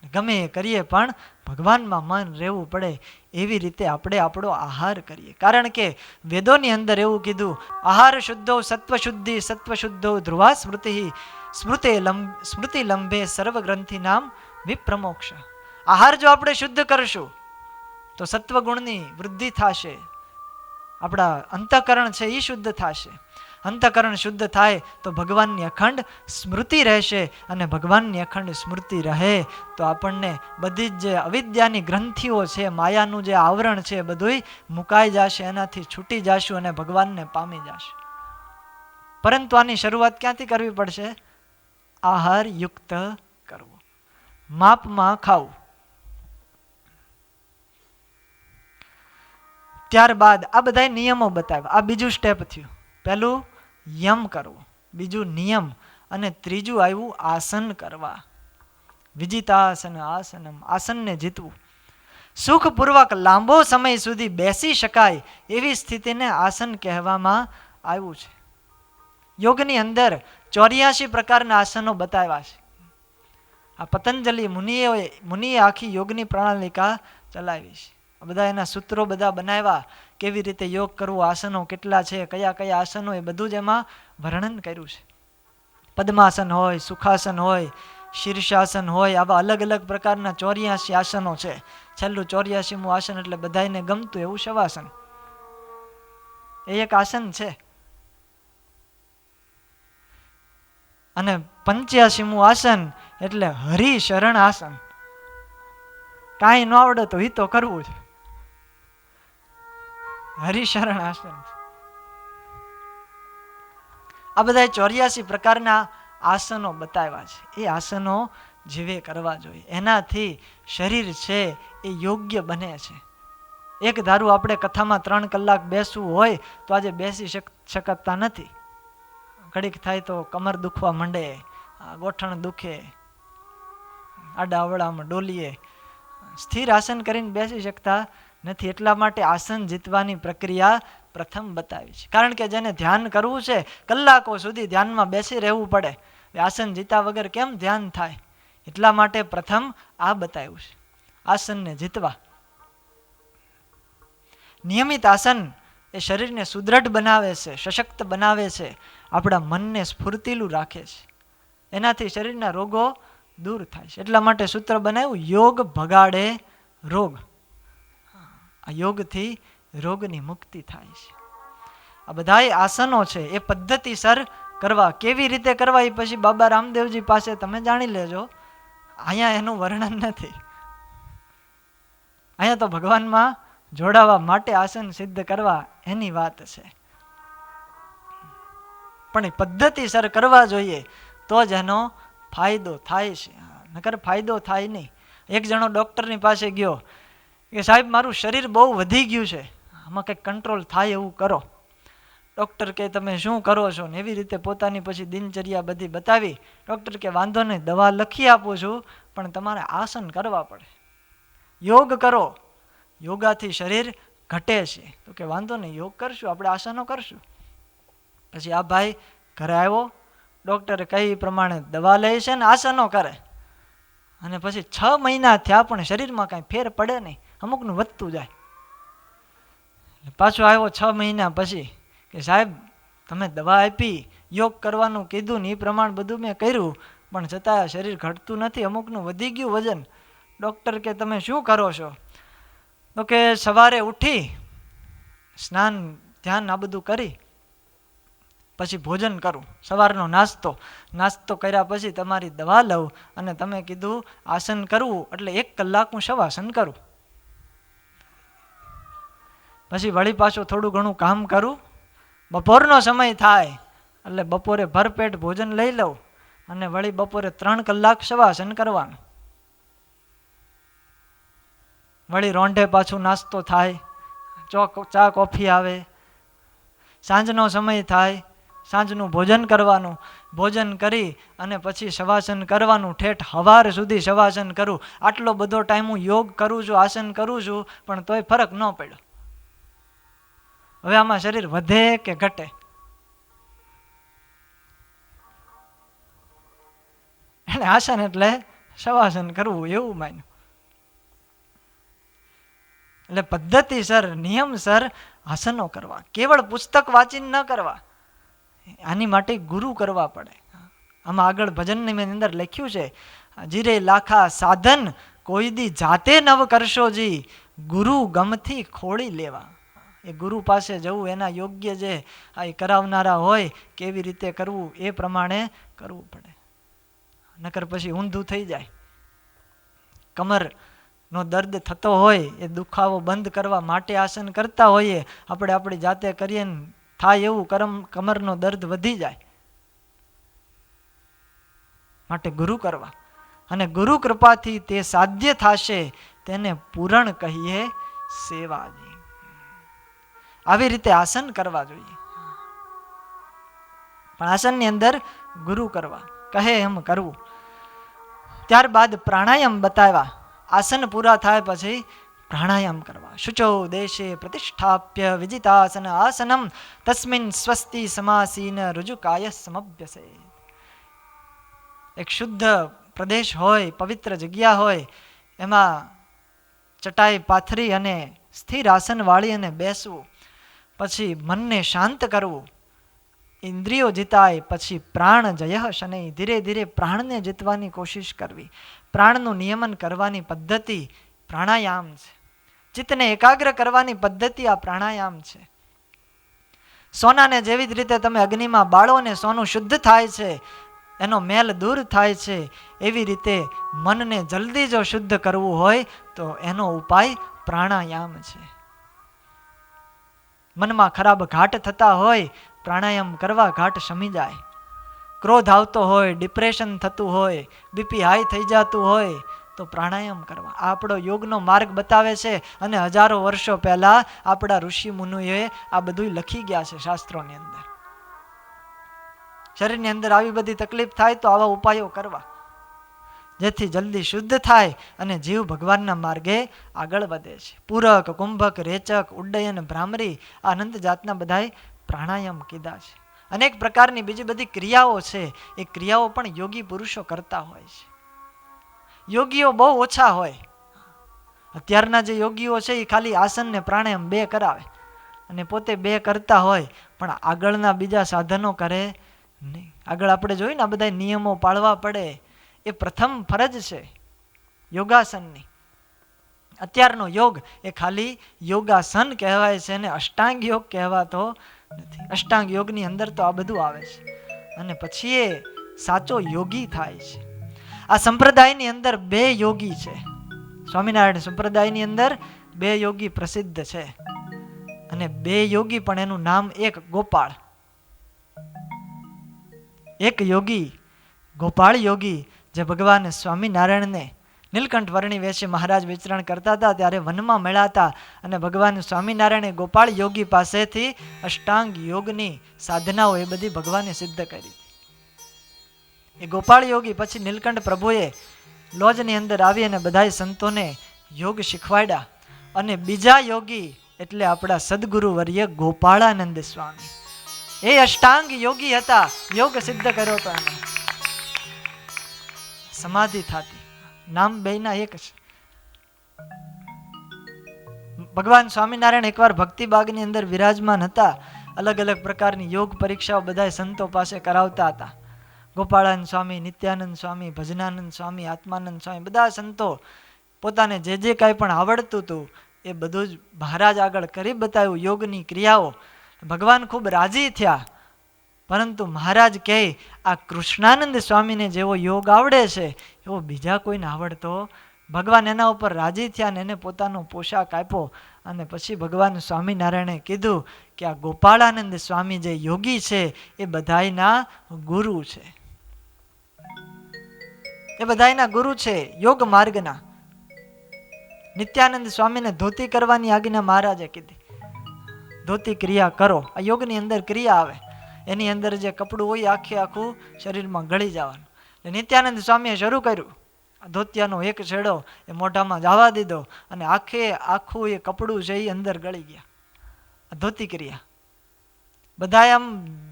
ગમે એ કરીએ પણ ભગવાનમાં મન રહેવું પડે એવી રીતે આપણે આપણો આહાર કરીએ. કારણ કે વેદોની અંદર એવું કીધું, આહાર શુદ્ધો સત્વ શુદ્ધિ, સત્વ શુદ્ધો ધ્રુવા સ્મૃતિ, સ્મૃતિ લંબે સર્વગ્રંથિ નામ વિપ્રમોક્ષ. આહાર જો આપણે શુદ્ધ કરશું તો સત્વગુણની વૃદ્ધિ થશે, આપણા અંતઃકરણ છે એ શુદ્ધ થશે. અંતઃકરણ શુદ્ધ થાય તો ભગવાનની અખંડ સ્મૃતિ રહેશે, અને ભગવાનની અખંડ સ્મૃતિ રહે તો આપણને બધી જ જે અવિદ્યાની ગ્રંથિઓ છે, માયાનું જે આવરણ છે, બધુંય મુકાઈ જશે, એનાથી છૂટી જશું અને ભગવાનને પામી જશું. પરંતુ આની શરૂઆત ક્યાંથી કરવી પડશે? આહાર યુક્ત કરવો, માપમાં ખાવું. ત્યારબાદ આ બધા નિયમો બતાવ્યા. આ બીજું સ્ટેપ થયું. પહેલું યમ કરવું, બીજું નિયમ, અને ત્રીજું આવ્યું આસન કરવા. વિજિતાસન આસનમ, આસનને જીતવું. સુખપૂર્વક લાંબો સમય સુધી બેસી શકાય એવી સ્થિતિને આસન કહેવામાં આવ્યું છે. યોગની અંદર 84 પ્રકારના આસનો બતાવ્યા છે. આ પતંજલિ મુનિએ આખી યોગની પ્રણાલિકા ચલાવી છે. આ બધા એના સૂત્રો બધા બનાવ્યા, કેવી રીતે યોગ કરવો, આસનો કેટલા છે, કયા કયા આસનો, એ બધું જ એમાં વર્ણન કર્યું છે. પદ્માસન હોય, સુખાસન હોય, શીર્ષાસન હોય, આવા અલગ અલગ પ્રકારના 84 આસનો છે. છેલ્લું 84મું આસન એટલે બધાને ગમતું એવું શવાસન, એ એક આસન છે. અને 85મું આસન એટલે હરિશરણ આસન. કાંઈ ન આવડે તો ઈ તો કરવું છે, હરિશરણ આસન. આ બધા 84 પ્રકારના આસનો બતાવ્યા છે. એ આસનો જીવે કરવા જોઈએ, એનાથી શરીર છે એ યોગ્ય બને છે. એક ધારું આપણે કથામાં 3 કલાક બેસવું હોય તો આજે બેસી શકતા નથી. ઘડીક થાય તો કમર દુખવા માંડે, ગોઠણ દુખે, આડા અવળામાં ડોલીએ, સ્થિર આસન કરીને બેસી શકતા નથી. એટલા માટે આસન જીતવાની પ્રક્રિયા પ્રથમ બતાવી છે. કારણ કે જેને ધ્યાન કરવું છે, કલાકો સુધી ધ્યાનમાં બેસી રહેવું પડે, આસન જીતા વગર કેમ ધ્યાન થાય? એટલા માટે પ્રથમ આ બતાવ્યું છે, આસનને જીતવા. નિયમિત આસન એ શરીરને સુદ્રઢ બનાવે છે, સશક્ત બનાવે છે, આપણા મનને સ્ફૂર્તિલું રાખે છે, એનાથી શરીરના રોગો દૂર થાય છે. એટલા માટે સૂત્ર બનાવ્યું, યોગ ભગાડે રોગ. આ યોગથી રોગની મુક્તિ થાય છે. આ બધાય આસનો છે એ પદ્ધતિસર કરવા. કેવી રીતે કરવા એ પછી બાબા રામદેવજી પાસે તમે જાણી લેજો, અહીંયા એનું વર્ણન નથી. અહીંયા તો ભગવાનમાં જોડાવા માટે આસન સિદ્ધ કરવા એની વાત છે. પણ એ પદ્ધતિસર કરવા જોઈએ તો જ એનો ફાયદો થાય છે, નકર ફાયદો થાય નહીં. એક જણો ડૉક્ટરની પાસે ગયો કે સાહેબ મારું શરીર બહુ વધી ગયું છે, આમાં કંઈક કંટ્રોલ થાય એવું કરો. ડૉક્ટર કે તમે શું કરો છો ને એવી રીતે પોતાની પછી દિનચર્યા બધી બતાવી. ડૉક્ટર કે વાંધો નહીં, દવા લખી આપું છું, પણ તમારે આસન કરવા પડે, યોગ કરો, યોગાથી શરીર ઘટે છે. તો કે વાંધો નહીં, યોગ કરશું, આપણે આસનો કરશું. પછી આ ભાઈ ઘરે આવ્યો, ડૉક્ટરે કહી પ્રમાણે દવા લે છે ને આસનો કરે, અને પછી 6 મહિના થયા પણ શરીરમાં કાંઈ ફેર પડે નહીં, અમુકનું વધતું જાય. પાછો આવ્યો 6 મહિના પછી કે સાહેબ તમે દવા આપી, યોગ કરવાનું કીધું ને એ પ્રમાણે બધું મેં કર્યું, પણ છતાં શરીર ઘટતું નથી, અમુકનું વધી ગયું વજન. ડૉક્ટર કે તમે શું કરો છો? તો કે સવારે ઉઠી સ્નાન ધ્યાન આ બધું કરી પછી ભોજન કરું, સવારનો નાસ્તો કર્યા પછી તમારી દવા લઉં, અને તમે કીધું આસન કરવું એટલે 1 કલાક હું શવાસન કરું. પછી વળી પાછું થોડું ઘણું કામ કરું, બપોરનો સમય થાય એટલે બપોરે ભરપેટ ભોજન લઈ લઉં, અને વળી બપોરે 3 કલાક શવાસન કરવાનું. વળી રોંઢે પાછું નાસ્તો થાય, ચા કોફી આવે, સાંજનો સમય થાય, સાંજનું ભોજન કરવાનું, ભોજન કરી અને પછી શવાસન કરવાનું, ઠેઠ સવાર સુધી શવાસન કરું. આટલો બધો ટાઈમ હું યોગ કરું છું, આસન કરું છું, પણ તોય ફરક ન પડ્યો. હવે આમાં શરીર વધે કે ઘટે? એટલે આસન એટલે શવાસન કરવું એવું માન્યું. એટલે પદ્ધતિસર નિયમસર આસનો કરવા, કેવળ પુસ્તક વાંચીને ન કરવા, આની માટે ગુરુ કરવા પડે. આમાં આગળ ભજનની અંદર લખ્યું છે, જીરે લાખા સાધન કોઈ દી જાતે નવ કરશો જી, ગુરુ ગમથી ખોળી લેવા. એ ગુરુ પાસે જવું, એના યોગ્ય જે આ કરાવનારા હોય કેવી રીતે કરવું એ પ્રમાણે કરવું પડે, નકર પછી ઊંધું થઈ જાય. કમરનો દર્દ થતો હોય એ દુખાવો બંધ કરવા માટે આસન કરતા હોઈએ, આપણે આપણી જાતે કરીએ ને થાય એવું કમરનો દર્દ વધી જાય. માટે ગુરુ કરવા, અને ગુરુ કૃપાથી તે સાધ્ય થશે, તેને પૂરણ કહીએ સેવાજી. આવી રીતે આસન કરવા જોઈએ, પણ આસનની અંદર ગુરુ કરવા, કહે એમ કરવું. ત્યારબાદ પ્રાણાયામ બતાવ્યા. આસન પૂરા થાય પછી પ્રાણાયામ કરવા. શુચો દેશે પ્રતિષ્ઠાપ્ય વિજિતાસન આસનમ તસ્મિન સ્વસ્તિ સમાસીન રુજુકાય સમભ્યસે. એક શુદ્ધ પ્રદેશ હોય, પવિત્ર જગ્યા હોય, એમાં ચટાઈ પાથરી અને સ્થિર આસન વાળી અને બેસવું. પછી મનને શાંત કરવું. ઇન્દ્રિયો જીતાય પછી પ્રાણ જય શનૈ. ધીરે ધીરે પ્રાણને જીતવાની કોશિશ કરવી. પ્રાણનું નિયમન કરવાની પદ્ધતિ પ્રાણાયામ છે. ચિત્તને એકાગ્ર કરવાની પદ્ધતિ આ પ્રાણાયામ છે. સોનાને જેવી જ રીતે તમે અગ્નિમાં બાળો ને સોનું શુદ્ધ થાય છે, એનો મેલ દૂર થાય છે, એવી રીતે મનને જલ્દી જો શુદ્ધ કરવું હોય તો એનો ઉપાય પ્રાણાયામ છે. મનમાં ખરાબ ઘાટ થતા હોય, પ્રાણાયામ કરવા ઘાટ શમી જાય. ક્રોધ આવતો હોય, ડિપ્રેશન થતું હોય, બીપી હાઈ થઈ જતું હોય તો પ્રાણાયામ કરવા. આ આપણો યોગનો માર્ગ બતાવે છે અને હજારો વર્ષો પહેલા આપણા ઋષિ મુનિઓએ આ બધું લખી ગયા છે શાસ્ત્રોની અંદર. શરીરની અંદર આવી બધી તકલીફ થાય તો આવા ઉપાયો કરવા, જેથી જલ્દી શુદ્ધ થાય અને જીવ ભગવાનના માર્ગે આગળ વધે છે. પૂરક, કુંભક, રેચક, ઉડ્ડયન, ભ્રામરી, આનંદ જાતના બધાય પ્રાણાયામ કીધા છે. અનેક પ્રકારની બીજી બધી ક્રિયાઓ છે. એ ક્રિયાઓ પણ યોગી પુરુષો કરતા હોય છે. યોગીઓ બહુ ઓછા હોય. અત્યારના જે યોગીઓ છે એ ખાલી આસન ને પ્રાણાયામ 2 કરાવે અને પોતે 2 કરતા હોય, પણ આગળના બીજા સાધનો કરે નહીં. આગળ આપણે જોયું ને આ બધા નિયમો પાળવા પડે. એ પ્રથમ ફરજ છે યોગાસનની. અત્યારનો યોગ એ ખાલી યોગાસન કહેવાય છે અને અષ્ટાંગ યોગ કહેવાતો નથી. અષ્ટાંગ યોગની અંદર તો આ બધું આવે છે અને પછી એ સાચો યોગી થાય છે. આ સંપ્રદાયની અંદર 2 યોગી છે. સ્વામિનારાયણ સંપ્રદાયની અંદર 2 યોગી પ્રસિદ્ધ છે અને 2 યોગી પણ એનું નામ એક ગોપાળ. એક યોગી ગોપાળ યોગી જે ભગવાન સ્વામિનારાયણને નીલકંઠ વર્ણી વેશે મહારાજ વિચરણ કરતા હતા ત્યારે વનમાં મળ્યા હતા અને ભગવાન સ્વામિનારાયણે ગોપાળ યોગી પાસેથી અષ્ટાંગ યોગની સાધનાઓ એ બધી ભગવાને સિદ્ધ કરી. એ ગોપાળ યોગી પછી નીલકંઠ પ્રભુએ લોજની અંદર આવી અને બધા સંતોને યોગ શીખવાડ્યા. અને બીજા યોગી એટલે આપણા સદગુરુ વર્ય ગોપાળાનંદ સ્વામી, એ અષ્ટાંગ યોગી હતા. યોગ સિદ્ધ કર્યો હતો એને. સમાધિ થતી, નામ બેયના એક છે. ભગવાન સ્વામિનારાયણ એકવાર ભક્તિબાગની અંદર વિરાજમાન હતા. અલગ અલગ પ્રકારની યોગ પરીક્ષાઓ બધા સંતો પાસે કરાવતા હતા. ગોપાળાનંદ સ્વામી, નિત્યાનંદ સ્વામી, ભજનાનંદ સ્વામી, આત્માનંદ સ્વામી, બધા સંતો પોતાને જે જે કાંઈ પણ આવડતું હતું એ બધું જ મહારાજ આગળ કરી બતાવ્યું. યોગની ક્રિયાઓ. ભગવાન ખૂબ રાજી થયા. પરંતુ મહારાજ કહે આ કૃષ્ણાનંદ સ્વામીને જેવો યોગ આવડે છે એવો બીજા કોઈને આવડતો. ભગવાન એના ઉપર રાજી થયા અને એને પોતાનો પોશાક આપ્યો અને પછી ભગવાન સ્વામિનારાયણે કીધું કે આ ગોપાળાનંદ સ્વામી જે યોગી છે એ બધાયના ગુરુ છે. એ બધાયના ગુરુ છે યોગ માર્ગના. નિત્યાનંદ સ્વામીને ધોતી કરવાની આજ્ઞા મહારાજે કીધી. ધોતી ક્રિયા કરો. આ યોગની અંદર ક્રિયા આવે. એની અંદર જે કપડું હોય આખે આખું શરીરમાં ગળી જવાનું. નિત્યાનંદ સ્વામીએ શરૂ કર્યું. ધોતિયાનો એક છેડો એ મોઢામાં જવા દીધો અને આખે આખું એ કપડું છે એ અંદર ગળી ગયા. ધોતી ક્રિયા બધા આમ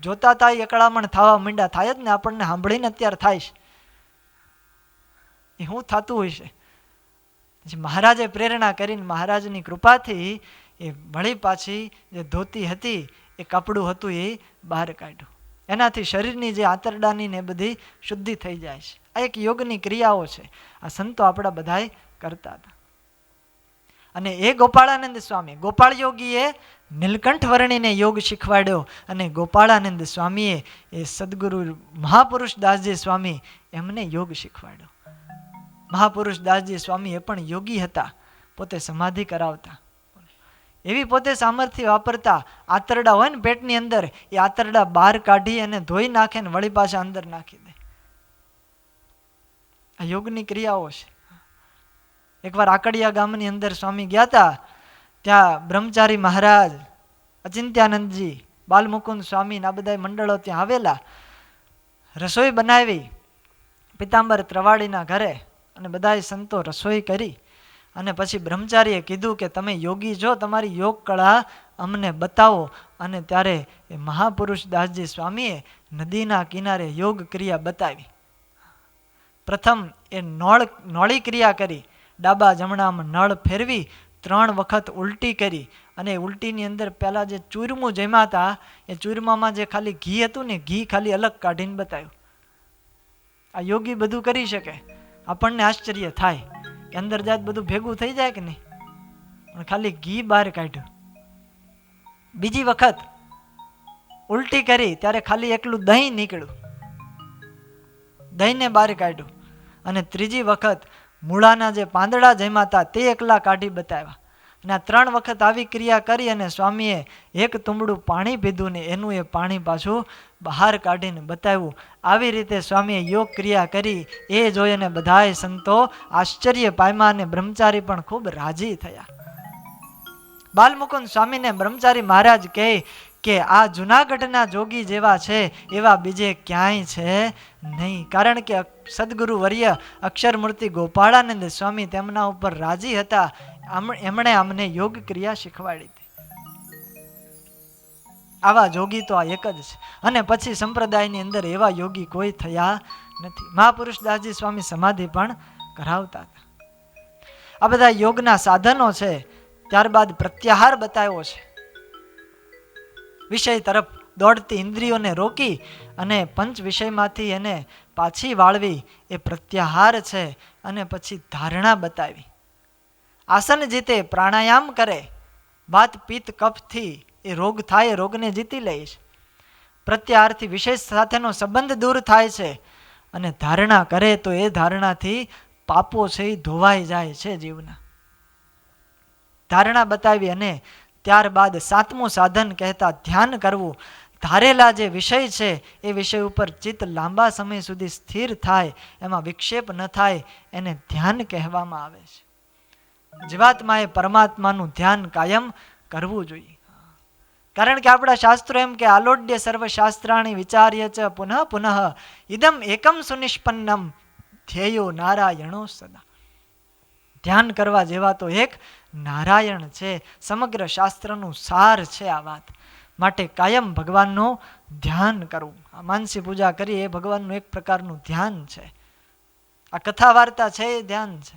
જોતા હતા, એકળામણ થવા માંડ્યા. થાય જ ને, આપણને સાંભળીને અત્યારે થાય છે. એ શું થતું હોય છે? પછી મહારાજે પ્રેરણા કરીને મહારાજની કૃપાથી એ વળી પાછી જે ધોતી હતી એ કપડું હતું એ બહાર કાઢ્યું. એનાથી શરીરની જે આંતરડાની ને બધી શુદ્ધિ થઈ જાય છે. આ એક યોગની ક્રિયાઓ છે. આ સંતો આપણા બધાય કરતા હતા. અને એ ગોપાળાનંદ સ્વામી, ગોપાળ યોગીએ નીલકંઠ વર્ણીને યોગ શીખવાડ્યો અને ગોપાળાનંદ સ્વામીએ એ સદગુરુ મહાપુરુષ દાસજી સ્વામી એમને યોગ શીખવાડ્યો. મહાપુરુષ દાસજી સ્વામી એ પણ યોગી હતા. પોતે સમાધિ કરાવતા. એવી પોતે સામર્થ્ય વાપરતા. આંતરડા હોય ને પેટની અંદર, એ આંતરડા બહાર કાઢી અને ધોઈ નાખે ને વળી પાછા અંદર નાખી દે. આ યોગની ક્રિયાઓ છે. એકવાર આકડિયા ગામની અંદર સ્વામી ગયા હતા. ત્યાં બ્રહ્મચારી મહારાજ, અચિંત્યાનંદજી, બાલમુકુંદ સ્વામી આ બધા મંડળો ત્યાં આવેલા. રસોઈ બનાવી. પિતાંબર ત્રવાડીના ઘરે અને બધાય સંતો રસોઈ કરી અને પછી બ્રહ્મચારીએ કીધું કે તમે યોગી છો, તમારી યોગ કળા અમને બતાવો. અને ત્યારે એ મહાપુરુષ દાસજી સ્વામીએ નદીના કિનારે યોગ ક્રિયા બતાવી. પ્રથમ એ નોળી ક્રિયા કરી, ડાબા જમણામાં નળ ફેરવી 3 વખત ઉલટી કરી અને ઉલટીની અંદર પહેલાં જે ચૂરમું જમ્યા હતા એ ચૂરમામાં જે ખાલી ઘી હતું ને, ઘી ખાલી અલગ કાઢીને બતાવ્યું. આ યોગી બધું કરી શકે. આપણને આશ્ચર્ય થાય કે અંદર જાત બધું ભેગું થઈ જાય કે નહીં, પણ ખાલી ઘી બહાર કાઢ્યું. બીજી વખત ઉલટી કરી ત્યારે ખાલી એકલું દહીં નીકળ્યું, દહીંને બહાર કાઢ્યું. અને ત્રીજી વખત મૂળાના જે પાંદડા જમ્યા હતા તે એકલા કાઢી બતાવ્યા. અને આ 3 વખત આવી ક્રિયા કરી અને સ્વામીએ એક તુંબડું પાણી પીધું ને એનું એ પાણી પાછું બહાર કાઢીને બતાવ્યું. આવી રીતે સ્વામીએ યોગ ક્રિયા કરી. એ જોઈને બધાય સંતો આશ્ચર્ય પામ્યા અને બ્રહ્મચારી પણ ખૂબ રાજી થયા. બાલમુકુંદ સ્વામીને બ્રહ્મચારી મહારાજ કહે કે આ જુનાગઢના જોગી જેવા છે એવા બીજે ક્યાંય છે નહીં. કારણ કે સદગુરુ વર્ય અક્ષરમૂર્તિ ગોપાળાનંદ સ્વામી તેમના ઉપર રાજી હતા. એમણે અમને યોગ ક્રિયા શીખવાડી હતી. આવા જોગી તો આ એક જ છે. અને પછી સંપ્રદાયની અંદર એવા યોગી કોઈ થયા નથી. મહાપુરુષ દાસજી સ્વામી સમાધિ પણ કરાવતા હતા. આ બધા યોગના સાધનો છે. ત્યારબાદ પ્રત્યાહાર બતાવ્યો છે. વિષય તરફ દોડતી ઇન્દ્રિયોને રોકી અને પંચ વિષયમાંથી એને પાછી વાળવી એ પ્રત્યાહાર છે. અને પછી ધારણા બતાવી. આસન જીતે, પ્રાણાયામ કરે, વાત પિત્ત કફથી એ રોગ થાય એ રોગને જીતી લઈશ. પ્રત્યાહારથી વિશેષ સાથેનો સંબંધ દૂર થાય છે. અને ધારણા કરે તો એ ધારણાથી પાપો છે એ ધોવાઈ જાય છે જીવના. ધારણા બતાવી અને ત્યારબાદ 7મું સાધન કહેતા ધ્યાન કરવું. ધારેલા જે વિષય છે એ વિષય ઉપર ચિત્ત લાંબા સમય સુધી સ્થિર થાય, એમાં વિક્ષેપ ન થાય, એને ધ્યાન કહેવામાં આવે છે. જીવાત્માએ પરમાત્માનું ધ્યાન કાયમ કરવું જોઈએ. કારણ કે આપણા શાસ્ત્રો એમ કે આલોડ્ય સર્વશાસ્ત્રાણી વિચાર્ય ચ પુનઃ પુનઃ ઇદમ એકમ સુનિષ્પન્નમ ધ્યેયો નારાયણો સદા. ધ્યાન કરવા જેવા તો એક નારાયણ છે. સમગ્ર શાસ્ત્રનું સાર છે આ વાત. માટે કાયમ ભગવાનનું ધ્યાન કરવું. આ માનસી પૂજા કરીએ એ ભગવાનનું એક પ્રકારનું ધ્યાન છે. આ કથા વાર્તા છે એ ધ્યાન છે.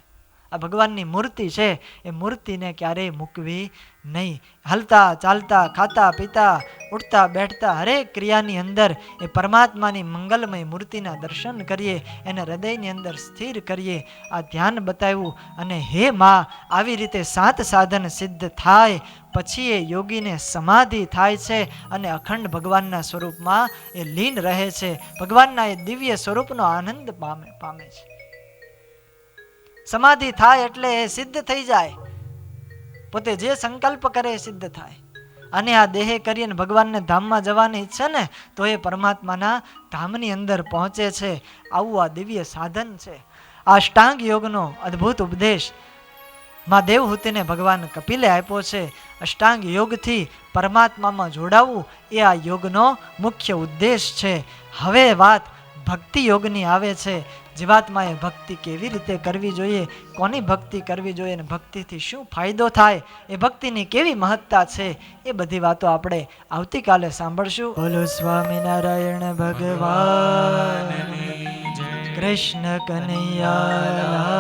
આ ભગવાનની મૂર્તિ છે એ મૂર્તિને ક્યારેય મૂકવી નહીં. હલતા ચાલતા, ખાતા પીતા, ઉઠતા બેઠતા હરેક ક્રિયાની અંદર એ પરમાત્માની મંગલમય મૂર્તિના દર્શન કરીએ, એને હૃદયની અંદર સ્થિર કરીએ. આ ધ્યાન બતાવ્યું. અને હે માં, આવી રીતે 7 સાધન સિદ્ધ થાય પછી એ યોગીને સમાધિ થાય છે અને અખંડ ભગવાનના સ્વરૂપમાં એ લીન રહે છે. ભગવાનના એ દિવ્ય સ્વરૂપનો આનંદ પામે છે. સમાધિ થાય એટલે એ સિદ્ધ થઈ જાય. પોતે જે સંકલ્પ કરે એ સિદ્ધ થાય. અને આ દેહે કરીને ભગવાનને ધામમાં જવાની ઈચ્છે ને તો એ પરમાત્માના ધામની અંદર પહોંચે છે. આવું આ દિવ્ય સાધન છે. આ અષ્ટાંગ યોગનો અદ્ભુત ઉપદેશ માં દેવહૂતિને ભગવાન કપિલે આપ્યો છે. અષ્ટાંગ યોગથી પરમાત્મામાં જોડાવું એ આ યોગનો મુખ્ય ઉદ્દેશ છે. હવે વાત ભક્તિ યોગની આવે છે. જીવાત્માએ ભક્તિ કેવી રીતે કરવી જોઈએ, કોની ભક્તિ કરવી જોઈએ અને ભક્તિથી શું ફાયદો થાય, એ ભક્તિની કેવી મહત્તા છે, એ બધી વાતો આપણે આવતીકાલે સાંભળશું. બોલો સ્વામિનારાયણ ભગવાન, કૃષ્ણ કનૈયા.